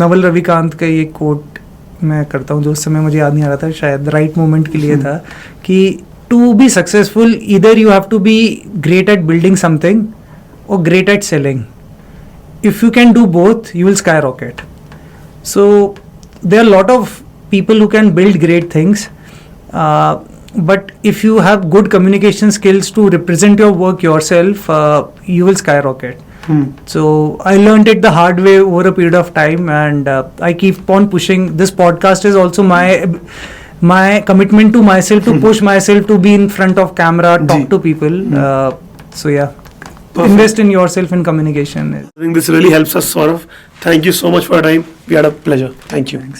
Naval Ravikant का ये coat मैं करता हूँ, जो उस समय मुझे याद नहीं आ रहा था, शायद राइट मोमेंट के लिए था, कि to be successful either you have to be great at building something or great at selling. If you can do both, you will skyrocket. So there are a lot of people who can build great things, but if you have good communication skills to represent your work yourself, you will skyrocket. So I learned it the hard way over a period of time, and I keep on pushing. This podcast is also my commitment to myself, to push myself to be in front of camera, talk to people. So yeah. Perfect. Invest in yourself in communication. I think this really helps us, Saurabh. Thank you so much for your time. We had a pleasure. Thank you. Thanks.